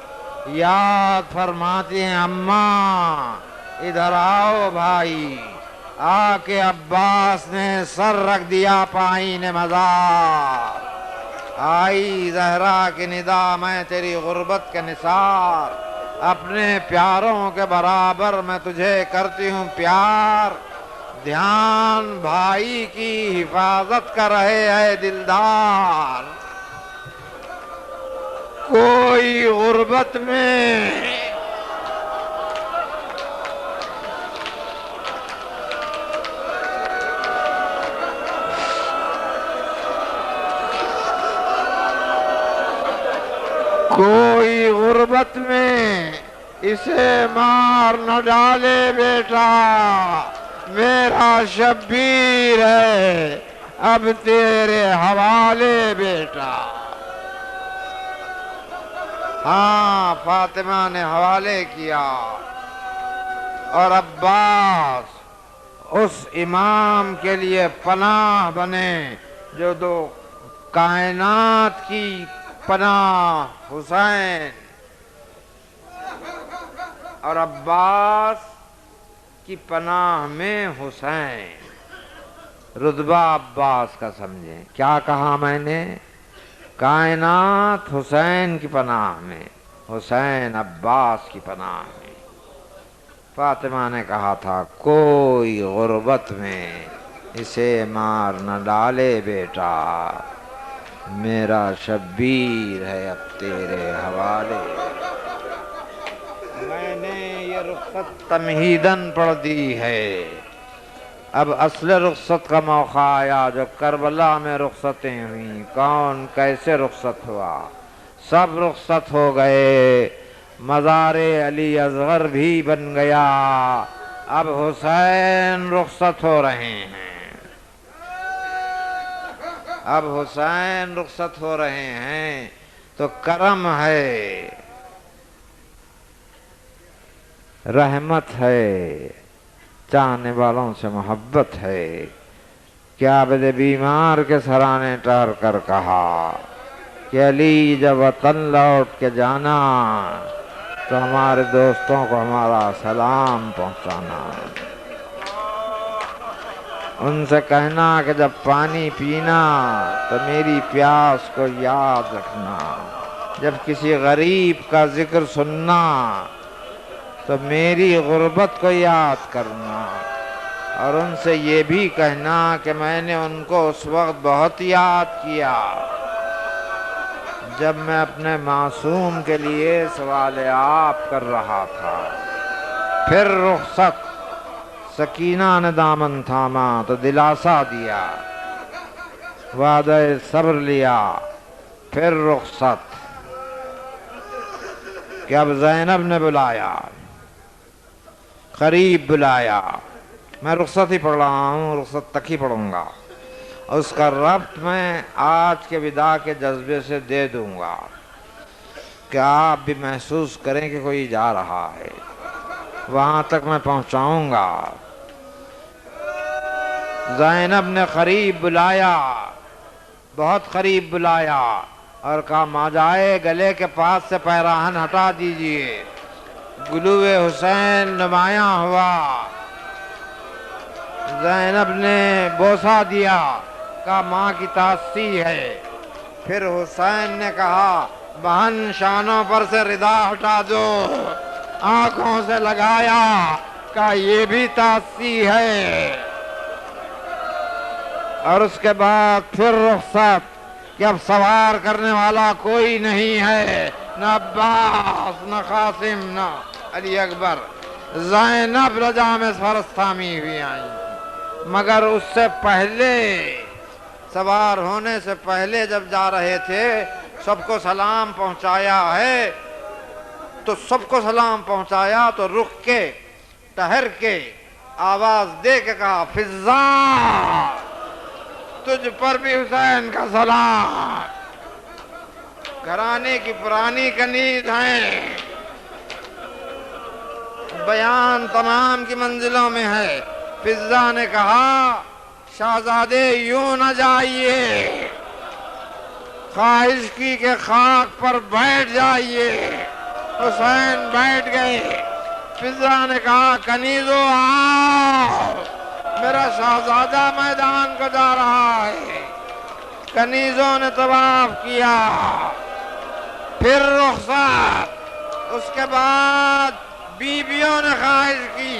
یاد فرماتی ہیں اماں ادھر آؤ بھائی، آ کے عباس نے سر رکھ دیا پائین مزار، آئی زہرا کی ندا میں تیری غربت کے نثار، اپنے پیاروں کے برابر میں تجھے کرتی ہوں پیار، دھیان بھائی کی حفاظت کر رہے ہے دلدار، کوئی غربت میں کوئی غربت میں اسے مار نہ ڈالے بیٹا، میرا شبیر ہے اب تیرے حوالے بیٹا۔ ہاں فاطمہ نے حوالے کیا، اور عباس اس امام کے لیے پناہ بنے جو دو کائنات کی پناہ، حسین اور عباس کی پناہ میں حسین، رتبہ عباس کا سمجھیں، کیا کہا میں نے؟ کائنات حسین کی پناہ میں، حسین عباس کی پناہ میں۔ فاطمہ نے کہا تھا کوئی غربت میں اسے مار نہ ڈالے بیٹا، میرا شبیر ہے اب تیرے حوالے۔ میں نے یہ رخصت تمہیداً پڑھ دی ہے، اب اصل رخصت کا موقع آیا، جو کربلا میں رخصتیں ہوئیں، کون کیسے رخصت ہوا، سب رخصت ہو گئے، مزار علی اصغر بھی بن گیا، اب حسین رخصت ہو رہے ہیں، اب حسین رخصت ہو رہے ہیں، تو کرم ہے، رحمت ہے، چاہنے والوں سے محبت ہے۔ کیا عبد بیمار کے سرانے ٹہر کر کہا کہ علی جب وطن لوٹ کے جانا تو ہمارے دوستوں کو ہمارا سلام پہنچانا، ان سے کہنا کہ جب پانی پینا تو میری پیاس کو یاد رکھنا، جب کسی غریب کا ذکر سننا تو میری غربت کو یاد کرنا، اور ان سے یہ بھی کہنا کہ میں نے ان کو اس وقت بہت یاد کیا جب میں اپنے معصوم کے لیے سوال آپ کر رہا تھا۔ پھر رخصت، سکینہ نے دامن تھاما تو دلاسا دیا، وعدہ صبر لیا، پھر رخصت کہ اب زینب نے بلایا، قریب بلایا، میں رخصت ہی پڑھ رہا ہوں، رخصت تک ہی پڑھوں گا، اس کا ربط میں آج کے وداع کے جذبے سے دے دوں گا کہ آپ بھی محسوس کریں کہ کوئی جا رہا ہے، وہاں تک میں پہنچاؤں گا۔ زینب نے قریب بلایا، بہت قریب بلایا، اور کہا ماجائے گلے کے پاس سے پیراہن ہٹا دیجئے، گلو حسین نمایاں ہوا۔ زینب نے بوسہ دیا، کہا ماں کی تاسی ہے۔ پھر حسین نے کہا بہن شانوں پر سے ردا ہٹا دو، آنکھوں سے لگایا، کہا یہ بھی تاسی ہے۔ اور اس کے بعد پھر رخصت کہ اب سوار کرنے والا کوئی نہیں ہے، نہ عباس، نہ قاسم، نہ علی اکبر۔ زینب رجا میں فرستامی ہوئی آئیں، مگر اس سے پہلے، سوار ہونے سے پہلے جب جا رہے تھے، سب کو سلام پہنچایا ہے، تو سب کو سلام پہنچایا تو رک کے، ٹہر کے، آواز دے کے کہا فضا، تجھ پر بھی حسین کا سلام۔ گھرانے کی پرانی کنیز ہیں، بیان تمام کی منزلوں میں ہے۔ فضا نے کہا شہزادے یوں نہ جائیے، خواہش کی کہ خاک پر بیٹھ جائیے۔ حسین بیٹھ گئے۔ فضا نے کہا کنیزو آؤ، میرا شہزادہ میدان کو جا رہا ہے۔ کنیزوں نے طواف کیا، پھر رخصت۔ اس کے بعد بیویوں نے خواہش کی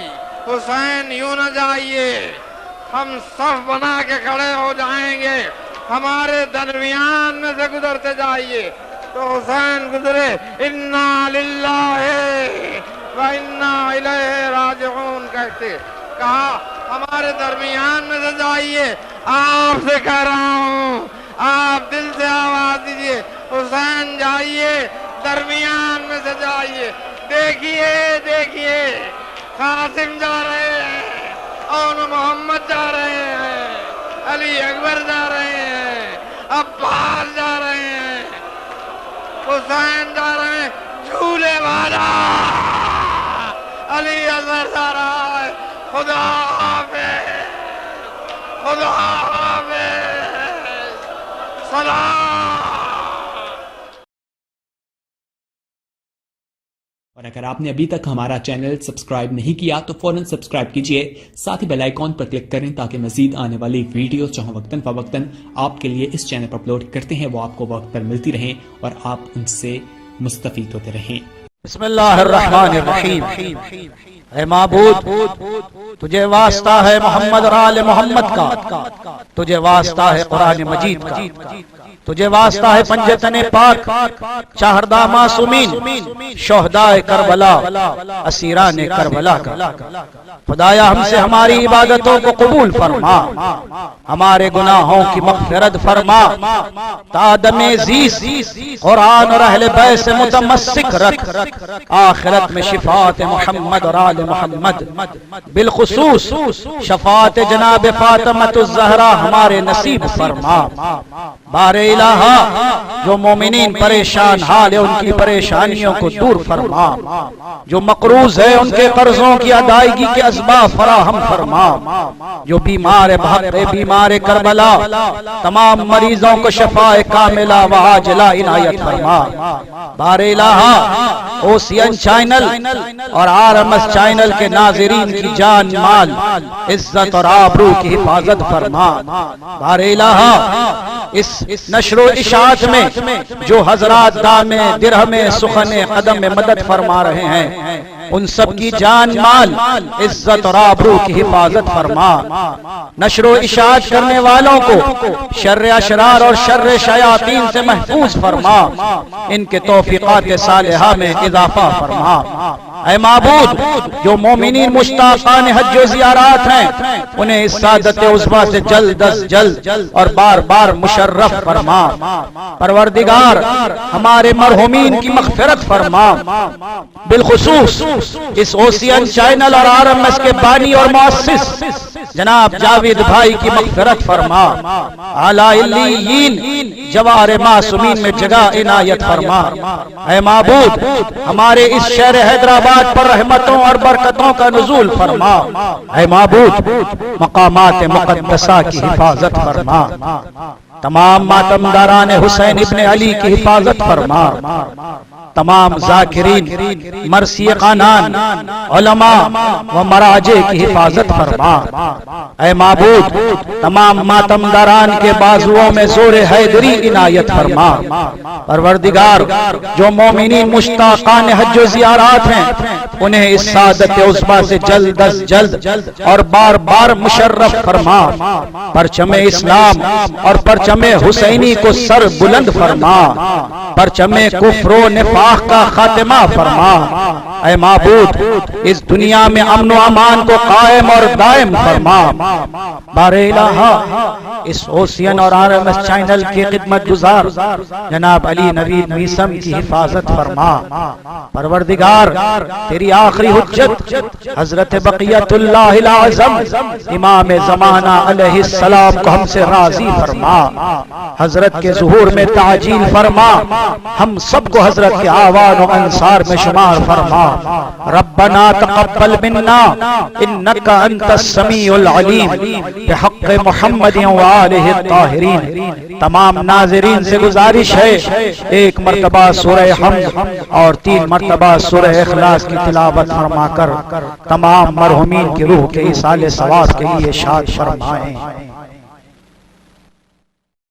حسین یوں نہ جائیے، ہم صف بنا کے کھڑے ہو جائیں گے، ہمارے درمیان میں سے گزرتے جائیے۔ تو حسین گزرے، انا للہ و انا الیہ راجعون کہتے، کہا ہمارے درمیان میں سے جائیے، آپ سے کہہ رہا ہوں، آپ دل سے آواز دیجئے، حسین جائیے، درمیان میں سے جائیے۔ دیکھیے دیکھیے قاسم جا رہے ہیں، اور محمد جا رہے ہیں، علی اکبر جا رہے ہیں، عباس جا رہے ہیں، حسین جا رہے ہیں، جھولے والا علی اکبر جا رہا ہے۔ خدا حافظ، خدا حافظ، سلام۔ اور اگر آپ نے ابھی تک ہمارا چینل سبسکرائب نہیں کیا تو فوراً سبسکرائب کیجئے، ساتھ ہی بیل آئیکن پر کلک کریں تاکہ مزید آنے والی ویڈیوز جہاں وقتاً فوقتاً آپ کے لیے اس چینل پر اپلوڈ کرتے ہیں وہ آپ کو وقت پر ملتی رہیں اور آپ ان سے مستفید ہوتے رہیں۔ بسم اللہ الرحمن الرحیم۔ اے معبود تجھے واسطہ ہے محمد اور آل محمد کا، تجھے واسطہ ہے قرآن مجید کا، تجھے واسطہ ہے پنجتن پاک، چاہردہ معصومین، شہداء کربلا، اسیران کربلا کا۔ خدایا ہم سے ہماری عبادتوں کو قبول فرما، ہمارے گناہوں کی مغفرت فرما، تادم زیست قرآن اور اہل بیت سے متمسک رکھ، آخرت میں شفاعت محمد اور آل محمد، بالخصوص شفاعت جناب فاطمۃ الزہرا ہمارے نصیب فرما۔ بار الہ جو مومنین پریشان حال ہے ان کی پریشانیوں کو دور فرما، جو مقروض ہے ان کے قرضوں کی ادائیگی کے اسباب فراہم فرما، جو بیمار بحق بیمار کربلا تمام مریضوں کو شفاء کاملہ و عاجلہ عنایت فرما۔ بار الہ اوسین چینل اور RMS چینل کے ناظرین کی جان مال عزت اور آبرو کی حفاظت فرما۔ بار الہ اس نشر و اشاعت میں جو حضرات دام درہم سخن قدم میں مدد فرما رہے ہیں ان سب کی جان مال عزت اور آبرو کی حفاظت فرما۔ نشر و اشاعت کرنے والوں کو شر اشرار اور شر شیاطین سے محفوظ فرما، ان کے توفیقات صالحہ میں اضافہ فرما۔ اے معبود جو مومنین مشتاقان حج و زیارات ہیں انہیں اس سعادت عظمیٰ سے جلد از جلد اور بار بار مشرف فرما۔ پروردگار ہمارے مرحومین کی مغفرت فرما، بالخصوص اس اوسین چینل اور RMS کے بانی اور مؤسس جناب جاوید بھائی کی مغفرت فرما، اعلی علیین جوار معصومین میں جگہ عنایت فرما۔ اے معبود ہمارے اس شہر حیدرآباد پر رحمتوں اور برکتوں کا نزول فرما۔ اے معبود مقامات مقدسہ کی حفاظت فرما، تمام ماتمداران حسین ابن علی کی حفاظت فرما، تمام ذاکرین مرثی خانان علماء و مراجع کی حفاظت فرما۔ اے معبود تمام ماتمداران کے بازوؤں میں زور حیدری عنایت فرما۔ پروردگار جو مومنین مشتاقان حج و زیارات ہیں انہیں اس سعادت عظمیٰ سے جلد از جلد اور بار بار مشرف فرما۔ پرچم اسلام اور پرچم حسینی کو سر بلند فرما، پرچم کفر و نفاق افواہ کا خاتمہ فرما۔ اے معبود اس دنیا میں امن و امان کو قائم اور دائم فرما۔ بار الہ اس اوسین اور RMS چینل کی خدمت گزار جناب علی نوید میثم کی حفاظت فرما۔ پروردگار تیری آخری حجت حضرت بقیت اللہ العظم امام زمانہ علیہ السلام کو ہم سے راضی فرما۔ حضرت کے ظہور میں تعجیل فرما، ہم سب کو حضرت کے آوان و انصار میں شمار فرما۔ ربنا تقبل منا انک انت السمیع العلیم بحق محمد وآلہ الطاہرین۔ تمام ناظرین سے گزارش ہے ایک مرتبہ سورہ حمد اور 3 مرتبہ سورہ اخلاص کی تلاوت فرما کر تمام مرحومین کی روح کے ایصال ثواب کے لیے شاد فرمائیں۔